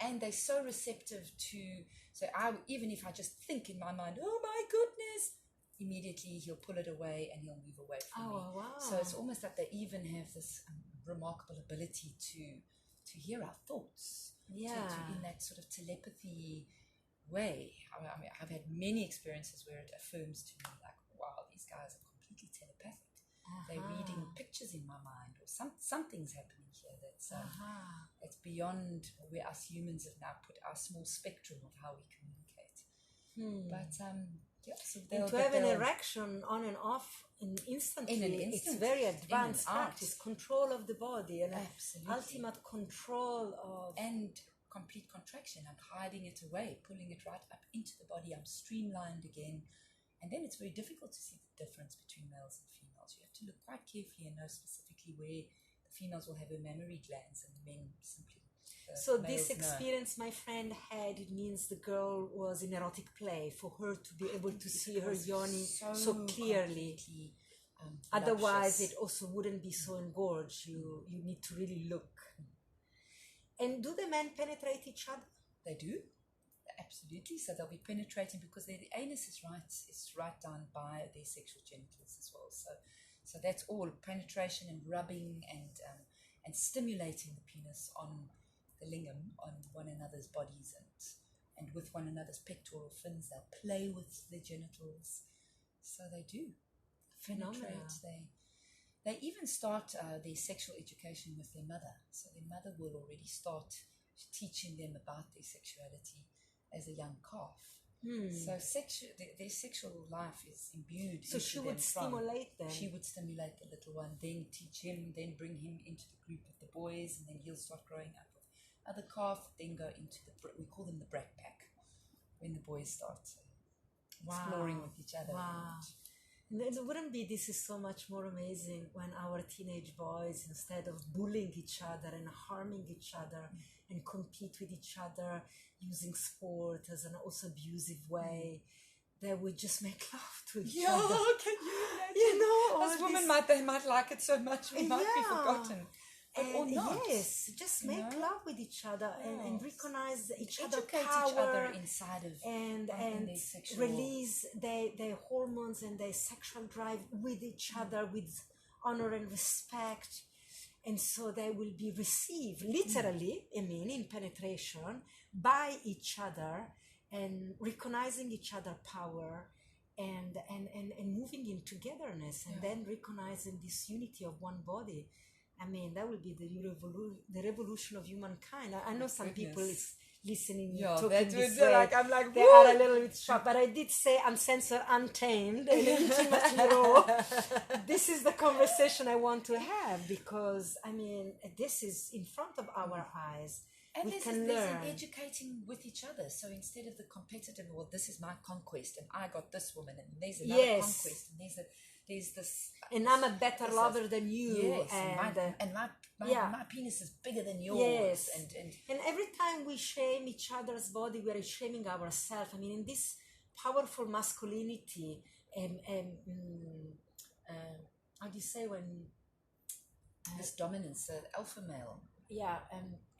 and they're so receptive to. So even if I just think in my mind, oh my goodness, immediately he'll pull it away and he'll move away from me. Wow. So it's almost like they even have this remarkable ability to hear our thoughts. Yeah. In that sort of telepathy way. I mean, I've had many experiences where it affirms to me like, wow, these guys are completely telepathic. They're reading pictures in my mind, or something's happening here that's beyond where us humans have now put our small spectrum of how we communicate. But so and to have an erection on and off instantly, it's very advanced practice. Control of the body and ultimate control of and complete contraction. I'm hiding it away, pulling it right up into the body. I'm streamlined again. And then it's very difficult to see the difference between males and females. You have to look quite carefully and know specifically where the females will have her mammary glands and the men simply. So this experience my friend had, it means the girl was in erotic play for her to be able to see her yoni so clearly. Otherwise, it also wouldn't be so engorged. You need to really look. And do the men penetrate each other? They do. Absolutely. So they'll be penetrating because the anus is right down by their sexual genitals as well. So that's all penetration and rubbing and stimulating the penis on the lingam, on one another's bodies and with one another's pectoral fins. They'll play with their genitals. So they do penetrate. They even start their sexual education with their mother. So their mother will already start teaching them about their sexuality as a young calf. So their sexual life is imbued. So she would stimulate them. She would stimulate the little one, then teach him, then bring him into the group of the boys, and then he'll start growing up with other calf, then go into we call them the brat pack, when the boys start exploring with each other. Wow. And it wouldn't be, this is so much more amazing when our teenage boys, instead of bullying each other and harming each other and compete with each other using sport as an also abusive way, they would just make love to each other. Can you imagine? As women they might like it so much, we might be forgotten. Or not. Yes, just make love with each other and recognize each other's Educate power each other inside of and release their hormones and their sexual drive with each other with honor and respect. And so they will be received literally, in penetration by each other and recognizing each other's power and moving in togetherness and then recognizing this unity of one body. I mean, that will be the revolution of humankind. I know some people is listening, talking this way. I'm like, they are a little bit shocked, but I did say uncensored, untamed, and intimately raw. This is the conversation I want to have because, I mean, this is in front of our eyes. And we there's learn. an educating with each other. So instead of the competitive, well, this is my conquest, and I got this woman, and there's another conquest, and there's this, and I'm a better lover than you. Yes, and my penis is bigger than yours. Yes, and every time we shame each other's body, we are shaming ourselves. I mean, in this powerful masculinity, how do you say when this dominance, alpha male. Yeah,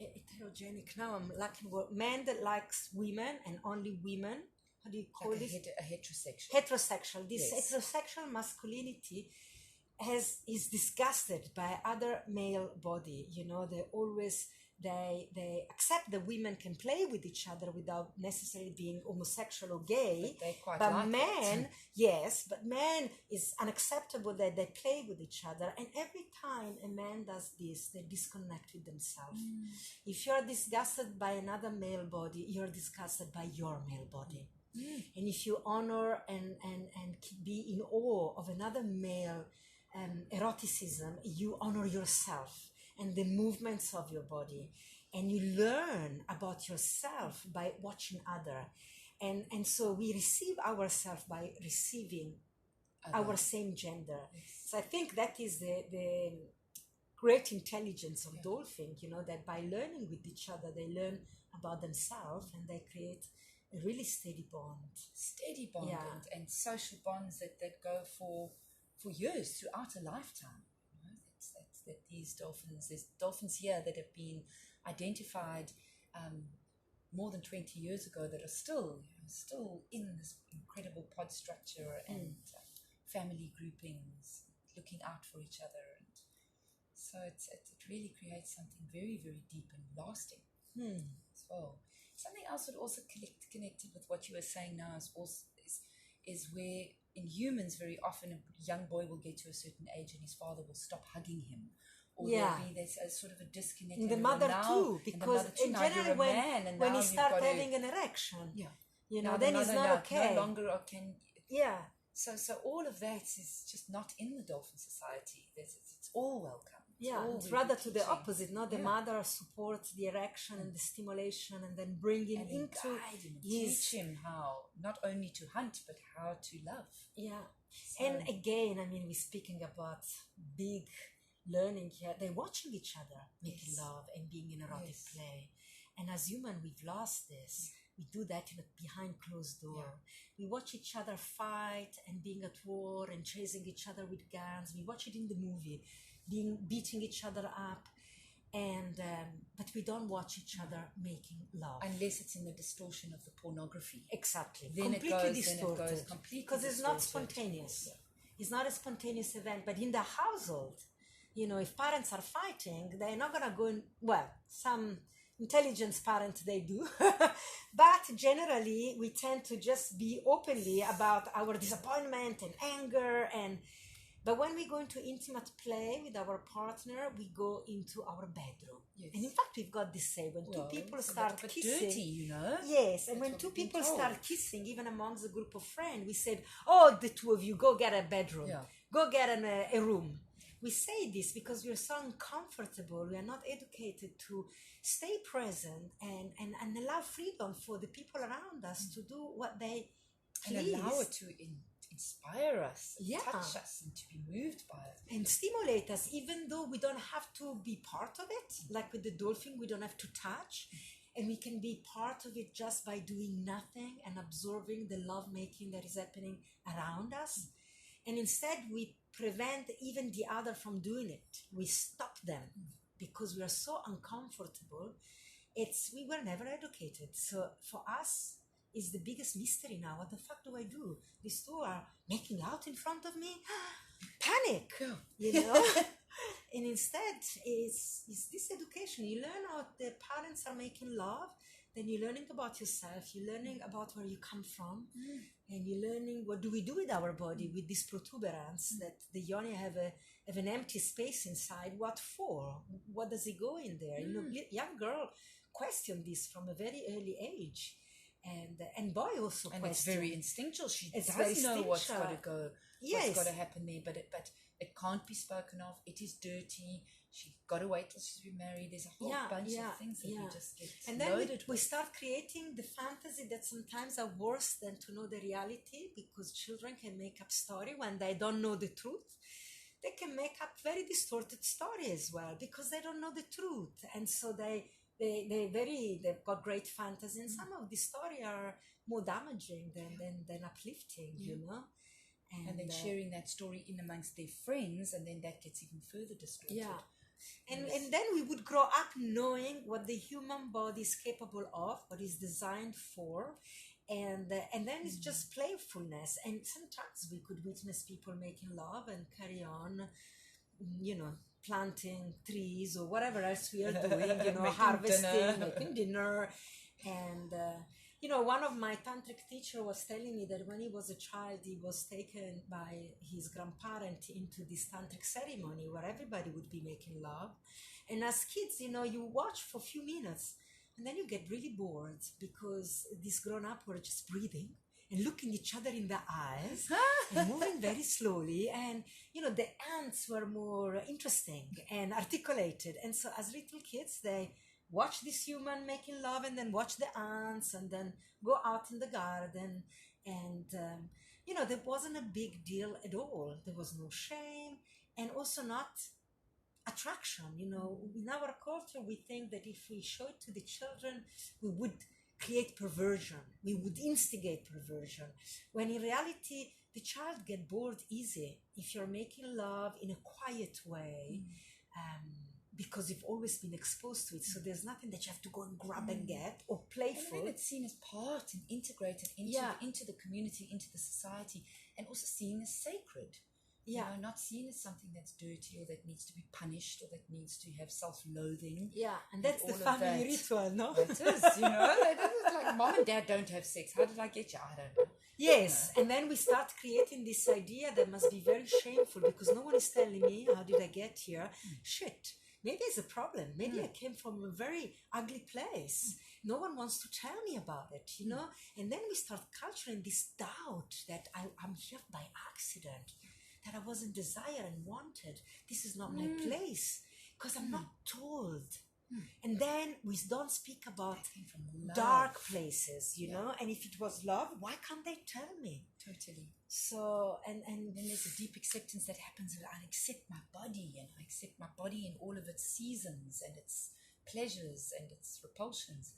heterogenic. Now I'm lacking word. Man that likes women and only women. How do you call like this? A heterosexual. Heterosexual. This heterosexual masculinity is disgusted by other male body. You know, they accept that women can play with each other without necessarily being homosexual or gay. But like men, yes, but men is unacceptable that they play with each other. And every time a man does this, they disconnect with themselves. If you're disgusted by another male body, you're disgusted by your male body. And if you honor and be in awe of another male eroticism, you honor yourself and the movements of your body, and you learn about yourself by watching other, and so we receive ourselves by receiving our same gender. So I think that is the great intelligence of dolphin, you know, that by learning with each other they learn about themselves and they create a really steady bond. Steady bond Yeah. and social bonds that go for years, throughout a lifetime. You know, that these dolphins, there's dolphins here that have been identified more than 20 years ago that are still in this incredible pod structure and family groupings, looking out for each other. And so it really creates something very, very deep and lasting as well. Something else that also connected with what you were saying now is where in humans very often a young boy will get to a certain age and his father will stop hugging him. Or Yeah. there'll be this sort of a disconnect. And the And mother now- too, and the because mother too, in now you're general a man and when now he you've start got to- having an erection, Yeah. you Now know, the then it's mother not no okay. longer can. Yeah. So all of that is just not in the dolphin society. It's all welcome. Yeah, all it's we're rather to the teaching. opposite. Not the Yeah. mother supports the erection and the stimulation, and then bring him And then into guide him and his teach him how not only to hunt but how to love. yeah. So- And again, I mean, we're speaking about big learning here. They're watching each other making Yes. love and being in erotic Yes. play. And as human, we've lost this. We do that behind closed door. Yeah. We watch each other fight and being at war and chasing each other with guns. We watch it in the movie, beating each other up, and but we don't watch each other making love. unless it's in the distortion of the pornography. Exactly. Then it Completely goes- then it goes distorted. completely Because it's not distorted. spontaneous. It's not a spontaneous event. But in the household, you know, if parents are fighting, they're not going to go in, well, some intelligence parents, they do. But generally, we tend to just be openly about our disappointment and anger. But when we go into intimate play with our partner, we go into our bedroom. Yes. And in fact, we've got this say, when two Well, people it's a start little bit kissing, dirty, you know. yes, and That's when what two we've been people told. start kissing, even amongst a group of friends, we said, "Oh, the two of you, go get a bedroom, Yeah. go get a room." We say this because we're so uncomfortable. We are not educated to stay present and allow freedom for the people around us to do what they And please allow it to inspire us, Yeah. touch us, and to be moved by it. and stimulate us, even though we don't have to be part of it. Like with the dolphin, we don't have to touch, and we can be part of it just by doing nothing and absorbing the love making that is happening around us. And instead, we prevent even the other from doing it. We stop them because we are so uncomfortable. We were never educated. So for us, it's the biggest mystery now. What the fuck do I do? These two are making out in front of me. Panic, you know. And instead, it's this education. You learn how the parents are making love. Then you're learning about yourself. You're learning about where you come from, and you're learning what do we do with our body with this protuberance that the yoni have an empty space inside. What for? What does it go in there? You know, young girl question this from a very early age, and boy also And it's question. very instinctual. She It's does very know what's got to instinctual. go, Yes. what's got to happen there, but it can't be spoken of. It is dirty. She's got to wait till she's remarried. There's a whole bunch of things that we just get and then loaded we with. start creating the fantasy that sometimes are worse than to know the reality, because children can make up story when they don't know the truth. They can make up very distorted story as well because they don't know the truth, and so they've got great fantasy, and some of the story are more damaging than uplifting, you know. And then sharing that story in amongst their friends, and then that gets even further distorted. Yeah. And then we would grow up knowing what the human body is capable of, what it's designed for, and then it's just playfulness. And sometimes we could witness people making love and carry on, you know, planting trees or whatever else we are doing, you know, Making harvesting, dinner. making dinner. And you know, one of my tantric teacher was telling me that when he was a child, he was taken by his grandparent into this tantric ceremony where everybody would be making love. And as kids, you know, you watch for a few minutes and then you get really bored because these grown-up were just breathing and looking each other in the eyes and moving very slowly. And, you know, the ants were more interesting and articulated. And so as little kids, they watch this human making love and then watch the ants and then go out in the garden. And, you know, there wasn't a big deal at all. There was no shame and also not attraction. You know, in our culture, we think that if we show it to the children, we would create perversion. We would instigate perversion. When in reality, the child get bored easy if you're making love in a quiet way, because you've always been exposed to it. So there's nothing that you have to go and grab and get, or playful. And then it's seen as part and integrated into the community, into the society, and also seen as sacred. You know, not seen as something that's dirty or that needs to be punished or that needs to have self-loathing. Yeah, and that's the family ritual, no? It is, you know. It is like mom and dad don't have sex. How did I get you? I don't know. Yes, and then we start creating this idea that must be very shameful because no one is telling me, how did I get here? Shit, maybe it's a problem. Maybe I came from a very ugly place. No one wants to tell me about it, you know? And then we start culturing this doubt that I'm here by accident, that I wasn't desired and wanted. This is not my place because I'm not told. And then we don't speak about dark places, you know. And if it was love, why can't they tell me? Totally. So and then there's a deep acceptance that happens. I accept my body, and I accept my body in all of its seasons and its pleasures and its repulsions.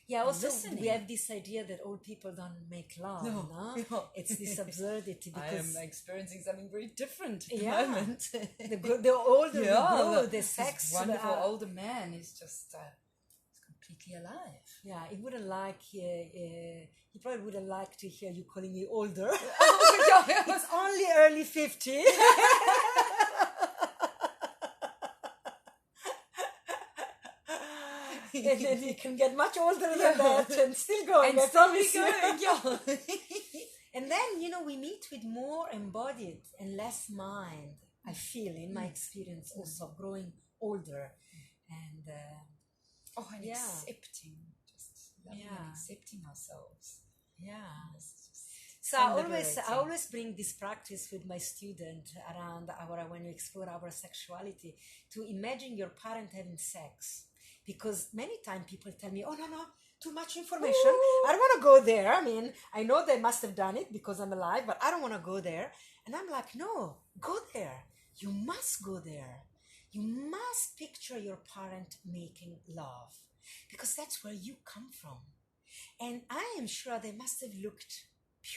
Also listening. we have this idea that old people don't make love. No. It's this absurdity because I am experiencing something very different at the moment. the older we grow, the sex, this wonderful older man is just completely alive. Yeah, he wouldn't like. He probably wouldn't like to hear you calling me older. It's only early 50. And then he can get much older than that and still going. And still be going, yeah. And then, you know, we meet with more embodied and less mind, I feel, in my experience also, growing older. And accepting, just loving and accepting ourselves. Yeah. So I always bring this practice with my student around when we explore our sexuality, to imagine your parent having sex. Because many times people tell me, oh, no, too much information. I don't want to go there. I mean, I know they must have done it because I'm alive, but I don't want to go there. And I'm like, no, go there. You must go there. You must picture your parent making love because that's where you come from. And I am sure they must have looked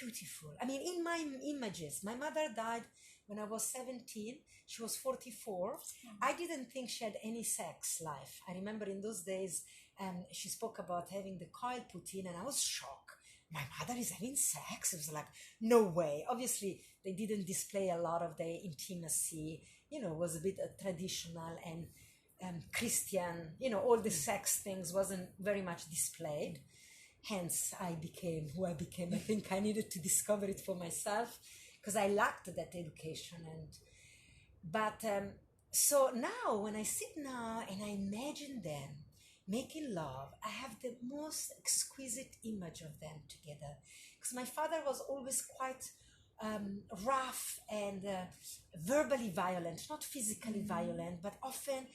beautiful. I mean, in my images, my mother died when I was 17. She was 44. I didn't think she had any sex life. I remember in those days, she spoke about having the coil put in, and I was shocked. My mother is having sex? It was like, no way. Obviously, they didn't display a lot of their intimacy. You know, it was a bit traditional and Christian. You know, all the sex things wasn't very much displayed. Hence, I became who I became. I think I needed to discover it for myself because I lacked that education. So now, when I sit now and I imagine them making love, I have the most exquisite image of them together. Because my father was always quite rough and verbally violent, not physically violent, but often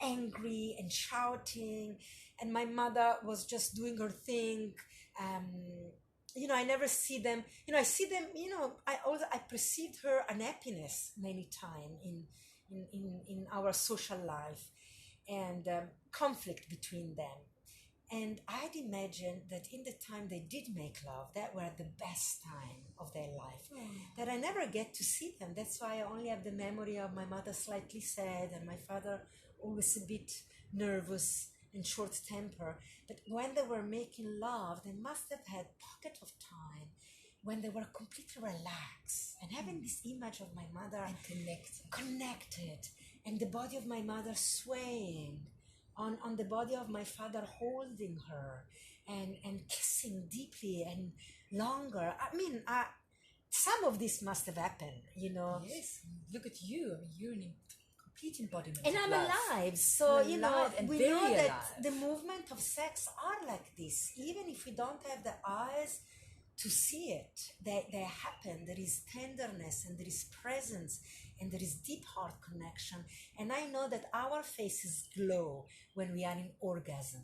angry and shouting. And my mother was just doing her thing. You know, I never see them. You know, I see them. You know, I perceived her unhappiness many times in our social life, and conflict between them. And I'd imagine that in the time they did make love, that were the best time of their life. That I never get to see them. That's why I only have the memory of my mother slightly sad and my father always a bit nervous and short temper. But when they were making love, they must have had pocket of time when they were completely relaxed and having this image of my mother and connected, and the body of my mother swaying on the body of my father, holding her and kissing deeply and longer. I mean, some of this must have happened, you know. Yes, look at you. I mean, you're an complete embodiment and of I'm love. alive, so you know, we know that alive. the movement of sex are like this. Even if we don't have the eyes to see it, they happen. There is tenderness and there is presence and there is deep heart connection. And I know that our faces glow when we are in orgasm.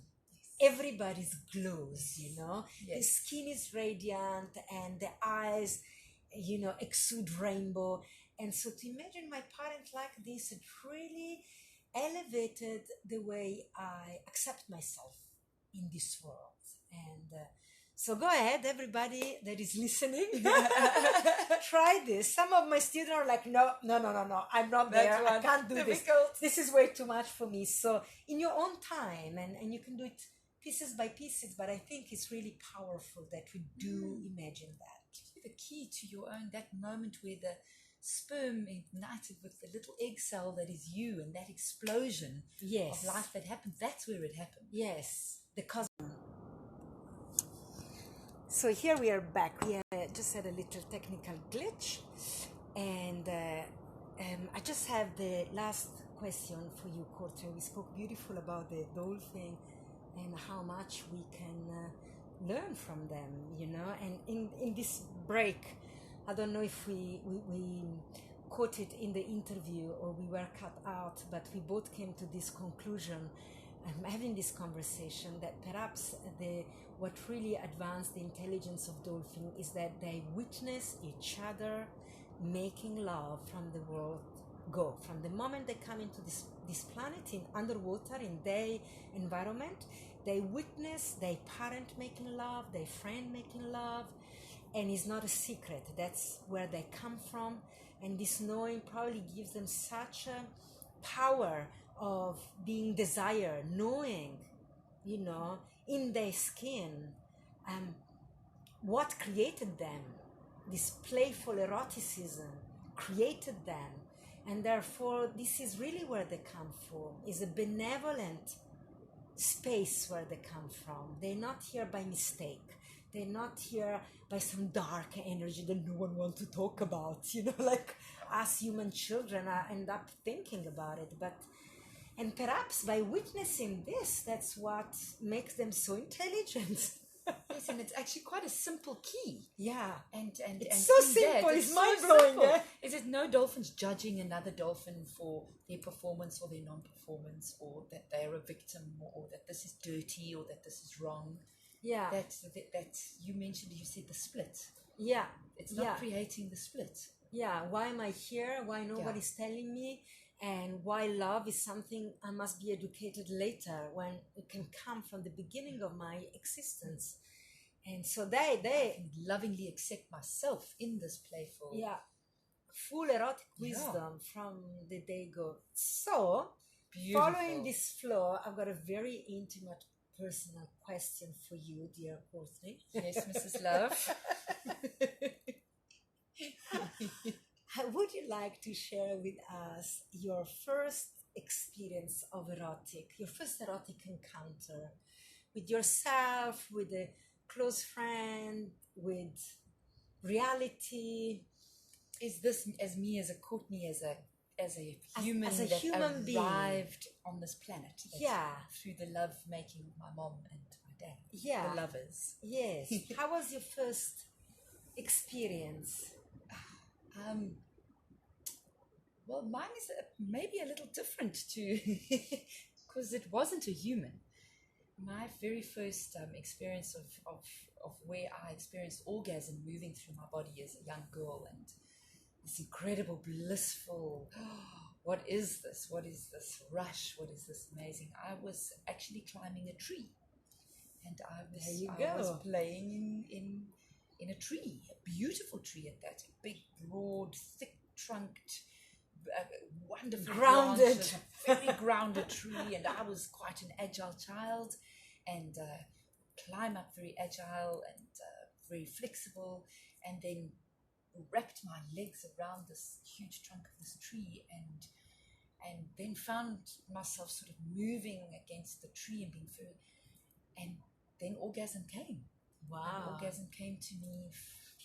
Everybody's glows, you know. The skin is radiant and the eyes, you know, exude rainbow. And so to imagine my parents like this, it really elevated the way I accept myself in this world. And so go ahead, everybody that is listening. Try this. Some of my students are like, no, no, no, no, no. I'm not there. I can't do this. This is way too much for me. So in your own time, and you can do it pieces by pieces, but I think it's really powerful that we do imagine that. The key to your own, that moment where the sperm ignited with the little egg cell that is you, and that explosion Yes. of life that happens, that's where it happened. Yes. The cosmos. So here we are back. We just had a little technical glitch, and I just have the last question for you, Courtney. We spoke beautiful about the dolphin and how much we can learn from them, and in this break, I don't know if we caught it in the interview or we were cut out, but we both came to this conclusion, having this conversation, that perhaps what really advanced the intelligence of dolphins is that they witness each other making love from the world go. From the moment they come into this planet, in underwater, in their environment, they witness their parent making love, their friend making love, and it's not a secret. That's where they come from, and this knowing probably gives them such a power of being desired, knowing, in their skin, what created them. This playful eroticism created them, and therefore this is really where they come from, is a benevolent space where they come from. They're not here by mistake. They're not here by some dark energy that no one wants to talk about, like us human children end up thinking about it. And perhaps by witnessing this, that's what makes them so intelligent. Yes, and it's actually quite a simple key. Yeah. And it's so simple, it's mind-blowing. Is it no dolphins judging another dolphin for their performance or their non-performance, or that they're a victim, or that this is dirty, or that this is wrong? Yeah. That you said the split. Yeah. It's not creating the split. Yeah. Why am I here? Why nobody's telling me? And why love is something I must be educated later, when it can come from the beginning of my existence. And so they lovingly accept myself in this playful, full erotic wisdom from the day go. So, beautiful. Following this flow, I've got a very intimate, personal question for you, dear Courtney. Yes, Mrs. Love. Would you like to share with us your first experience of your first erotic encounter with yourself, with a close friend, with reality? Is this as me, as a Courtney, as a human, as a human being arrived on this planet? Through the love making of my mom and my dad. Yeah. The lovers. Yes. How was your first experience? Well, mine is maybe a little different too, because it wasn't a human. My very first experience of where I experienced orgasm moving through my body as a young girl, and this incredible, blissful, what is this? What is this rush? What is this amazing? I was actually climbing a tree, and I was playing in a tree, a beautiful tree at that, a big, broad, thick-trunked, wonderful, grounded, very grounded tree. And I was quite an agile child, and climb up very agile and very flexible, and then wrapped my legs around this huge trunk of this tree, and then found myself sort of moving against the tree and being very, and then orgasm came. Wow. And orgasm came to me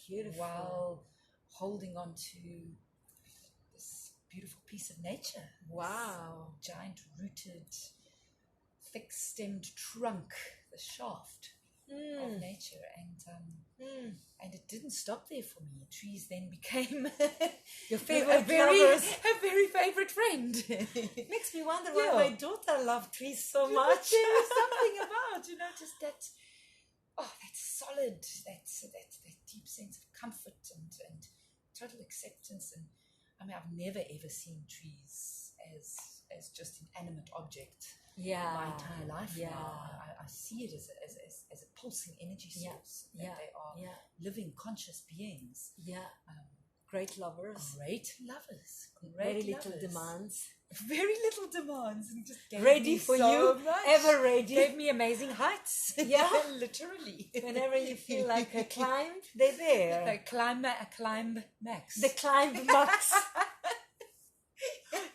beautiful while holding on to this beautiful piece of nature. Wow. Giant rooted, thick stemmed trunk, the shaft of nature. And it didn't stop there for me. Trees then became your favorite a very favorite friend. It makes me wonder why my daughter loved trees so much. There's something about, just that solid, that deep sense of comfort and total acceptance. And I mean, I've never ever seen trees as just an animate object my entire life. Yeah. Now I see it as a pulsing energy Yeah. source. That Yeah. they are Yeah. living conscious beings. Yeah. Great lovers. Great lovers. Very Great little lovers. demands. Very little demands, and just gave Ready me for so you. much. Ever ready. Gave me amazing heights. Yeah. Literally. Whenever you feel like a climb, they're there. A climb max. The climb max.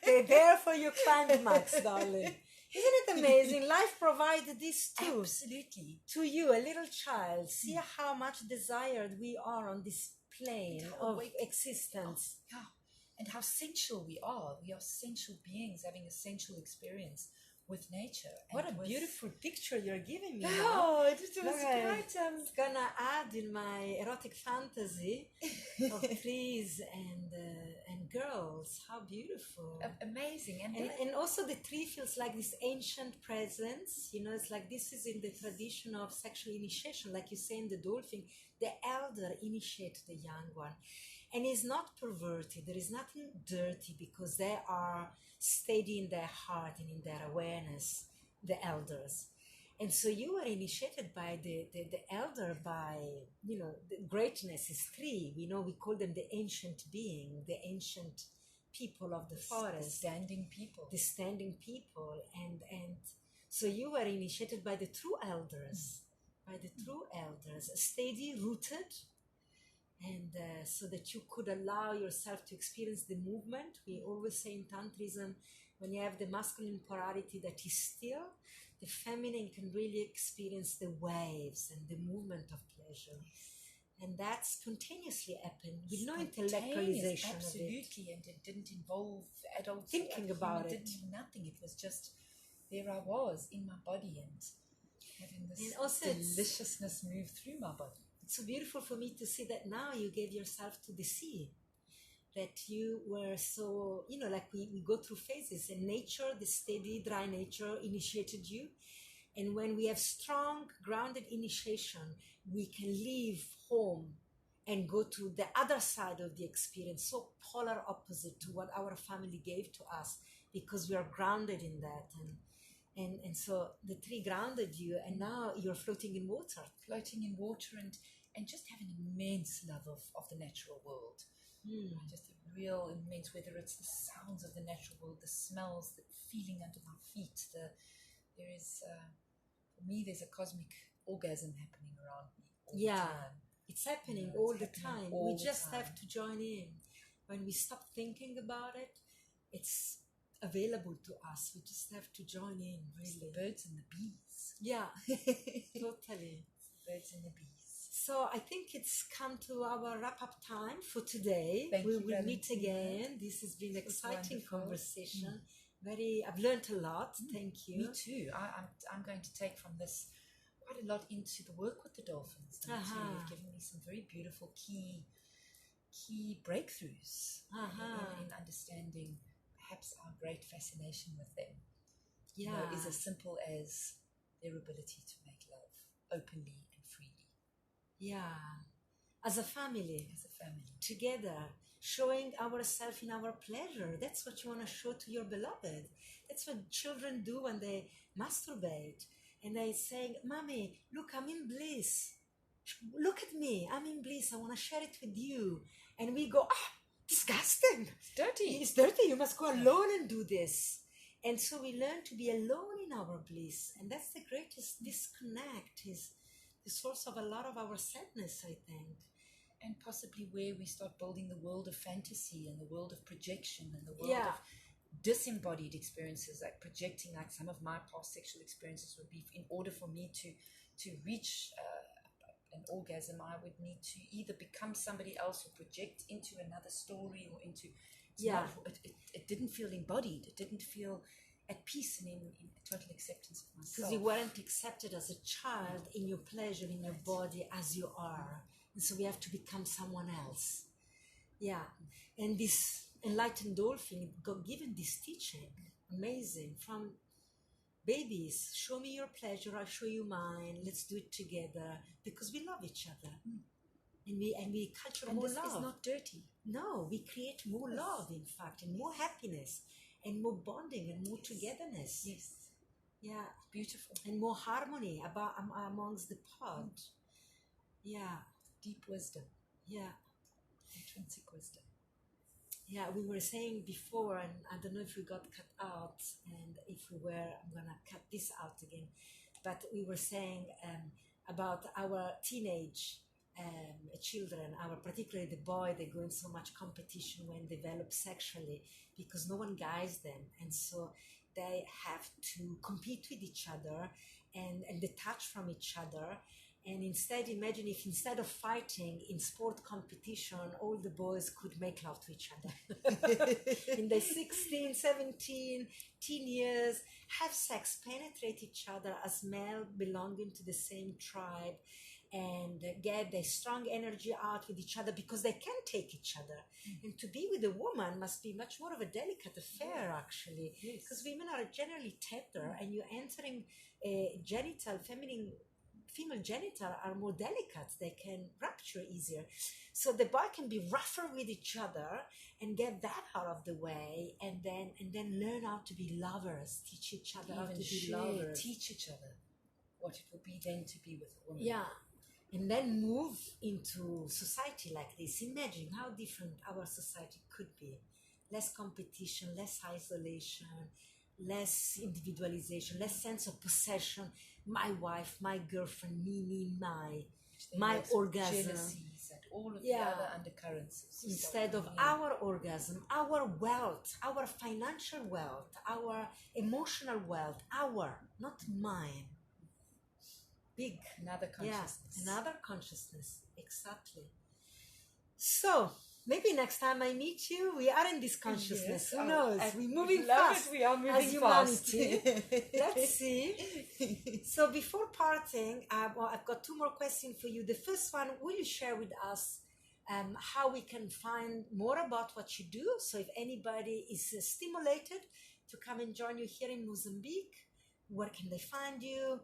They're there for your climb max, darling. Isn't it amazing? Life provided this too. Absolutely. To you, a little child. See how much desired we are on this plane of existence. Yeah. And how sensual we are. We are sensual beings having a sensual experience with nature. What a beautiful picture you're giving me now. Oh, it was Look, great. It's gonna add in my erotic fantasy of trees and girls. How beautiful. Amazing. And also the tree feels like this ancient presence. You know, it's like this is in the tradition of sexual initiation. Like you say in the dolphin, the elder initiate the young one. And it's not perverted. There is nothing dirty because they are steady in their heart and in their awareness, the elders. And so you were initiated by the elder by, you know, the greatness is three. We know we call them the ancient being, the ancient people of the forest. The standing people. The standing people. And so you were initiated by the true elders, steady, rooted, and so that you could allow yourself to experience the movement. We always say in Tantrism, when you have the masculine polarity that is still, the feminine can really experience the waves and the movement of pleasure. And that's continuously happened with no intellectualization of it. Absolutely, and it didn't involve adults thinking about it. Nothing. It was just there I was in my body and having this and also deliciousness move through my body. It's so beautiful for me to see that now you gave yourself to the sea. That you were so, you know, like we go through phases, and nature, the steady, dry nature initiated you. And when we have strong, grounded initiation, we can leave home and go to the other side of the experience, so polar opposite to what our family gave to us, because we are grounded in that. And so the tree grounded you, and now you're floating in water. Floating in water and just have an immense love of the natural world. Just a real immense, whether it's the sounds of the natural world, the smells, the feeling under my feet. There is, for me, there's a cosmic orgasm happening around me all the time. It's happening You know, all it's the happening time. all We the just time. have to join in. When we stop thinking about it, it's available to us. We just have to join in, It's the really. birds and the bees. Yeah, totally. Birds and the bees. So I think it's come to our wrap-up time for today. Thank we you, will meet Valentina. again. This has been an It was exciting wonderful. conversation. I've learned a lot. Thank you. Me too. I'm going to take from this quite a lot into the work with the dolphins. And you've given me some very beautiful key breakthroughs in understanding perhaps our great fascination with them. Yeah. You know, is as simple as their ability to make love openly and freely. Yeah. As a family. As a family. Together, showing ourselves in our pleasure. That's what you want to show to your beloved. That's what children do when they masturbate. And they saying, Mommy, look, I'm in bliss. Look at me, I'm in bliss. I want to share it with you. And we go, disgusting. It's dirty. It's dirty. You must go alone and do this. And so we learn to be alone in our bliss. And that's the greatest disconnect, is the source of a lot of our sadness, I think. And possibly where we start building the world of fantasy and the world of projection and the world of disembodied experiences, like projecting, like some of my past sexual experiences would be, in order for me to reach an orgasm, I would need to either become somebody else or project into another story or into... It didn't feel embodied. It didn't feel at peace and in total acceptance of myself. Because you weren't accepted as a child in your pleasure, in your body, as you are. And so we have to become someone else. Yeah. And this enlightened dolphin got given this teaching. Amazing. From babies, show me your pleasure, I'll show you mine. Let's do it together. Because we love each other. And we culture more love. And this is not dirty. No, we create more love, in fact, and more happiness, and more bonding, and more togetherness. Yes. Yeah. Beautiful. and more harmony amongst the pod. Yeah, Deep wisdom, yeah. intrinsic wisdom. Yeah, we were saying before, and I don't know if we got cut out, and if we were, I'm gonna cut this out again. But we were saying about our teenage children, our particularly the boy, they go in so much competition when develop sexually because no one guides them, and so they have to compete with each other and detach from each other. And instead, imagine if instead of fighting in sport competition, all the boys could make love to each other. In their 16, 17, teen years, have sex, penetrate each other as male belonging to the same tribe, and get their strong energy out with each other because they can take each other. And to be with a woman must be much more of a delicate affair, actually, because women are generally tender, and you're entering a genital, female genital are more delicate. They can rupture easier. So the boy can be rougher with each other and get that out of the way, and then learn how to be lovers, teach each other how to be lovers. Teach each other what it will be then to be with a woman. Yeah. And then move into society like this. Imagine how different our society could be. Less competition, less isolation, less individualization, less sense of possession. My wife, my girlfriend, me, my orgasm. Jealousies and all of the other undercurrents. Instead of our orgasm, our wealth, our financial wealth, our emotional wealth, not mine. Big. Another consciousness. Yeah, another consciousness. Exactly. So, maybe next time I meet you, we are in this consciousness. Who knows? We're moving fast. We are moving as fast. humanity. Let's see. So, before parting, I've got two more questions for you. The first one, will you share with us how we can find more about what you do? So, if anybody is stimulated to come and join you here in Mozambique, where can they find you?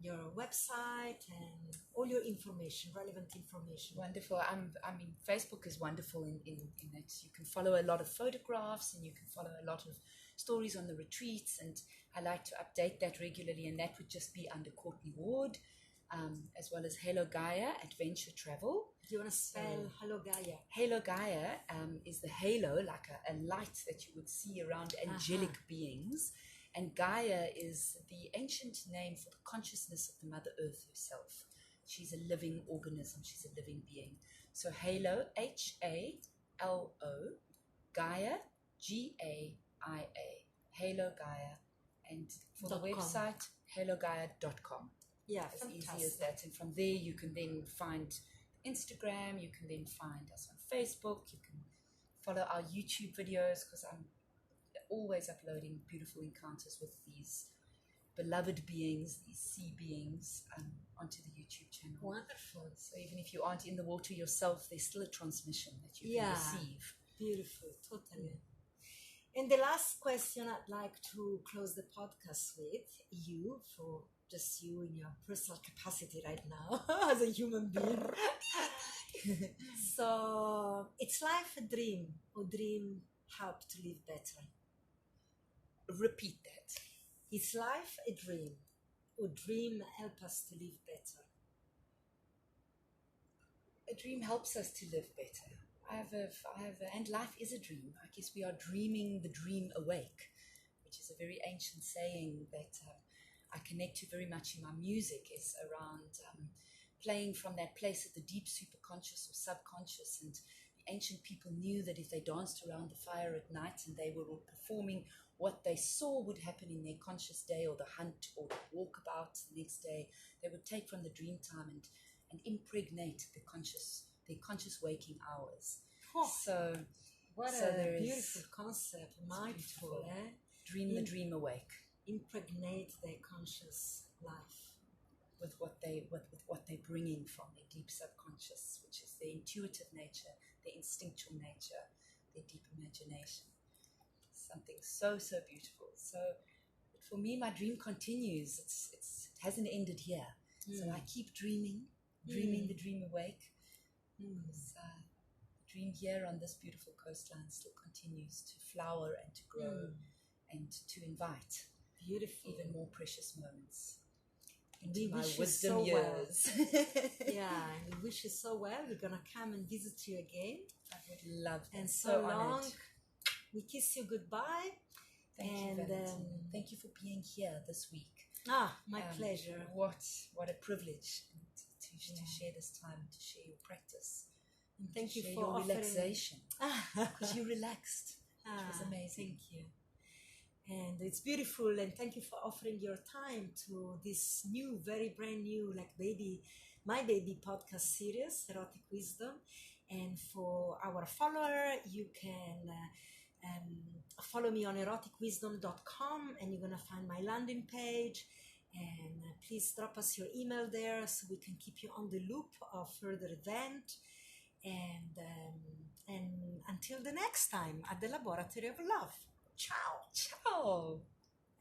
Your website and all your information, relevant information. Wonderful. I mean, Facebook is wonderful in that you can follow a lot of photographs and you can follow a lot of stories on the retreats, and I like to update that regularly, and that would just be under Courtney Ward, as well as Halo Gaia Adventure Travel. Do you want to spell Halo Gaia? Halo Gaia is the halo, like a light that you would see around angelic beings. And Gaia is the ancient name for the consciousness of the Mother Earth herself. She's a living organism. She's a living being. So Halo, Halo, Gaia, Gaia. Halo Gaia. And for the website, halogaia.com. Yeah, as fantastic. Easy as that. And from there, you can then find Instagram. You can then find us on Facebook. You can follow our YouTube videos, because I'm always uploading beautiful encounters with these beloved beings, these sea beings, onto the YouTube channel. Wonderful. So even if you aren't in the water yourself, there's still a transmission that you can receive. Beautiful, totally. And the last question I'd like to close the podcast with, you, for just you in your personal capacity right now as a human being. So, is life a dream, or dream help to live better? Repeat that. Is life a dream, or dream help us to live better? A dream helps us to live better. And life is a dream. I guess we are dreaming the dream awake, which is a very ancient saying that I connect to very much in my music. Is around playing from that place of the deep superconscious or subconscious. And the ancient people knew that if they danced around the fire at night and they were performing what they saw would happen in their conscious day, or the hunt or the walkabout the next day, they would take from the dream time and impregnate their conscious waking hours. Oh, so a beautiful concept, mindful, Dream the dream awake. Impregnate their conscious life with what they're bringing from their deep subconscious, which is their intuitive nature, their instinctual nature, their deep imagination. Something so beautiful. So for me, my dream continues. It hasn't ended here. So I keep dreaming the dream awake. Because the dream here on this beautiful coastline still continues to flower and to grow and to invite. Beautiful. even more precious moments We into my wish you wisdom so well. years. Yeah, and we wish you so well. We're gonna come and visit you again. I would love that. And So so long, honored. we kiss you goodbye. Thank you, And Valentina. Thank you for being here this week. my pleasure. What a privilege to share this time, to share your practice, And thank to you share for your offering. relaxation, because you relaxed. It was amazing. Thank you. And it's beautiful, and thank you for offering your time to this new, very brand new, like my baby podcast series, Erotic Wisdom. And for our follower, you can follow me on eroticwisdom.com, and you're going to find my landing page. And please drop us your email there so we can keep you on the loop of further event. And until the next time at the Laboratory of Love. Ciao. Ciao.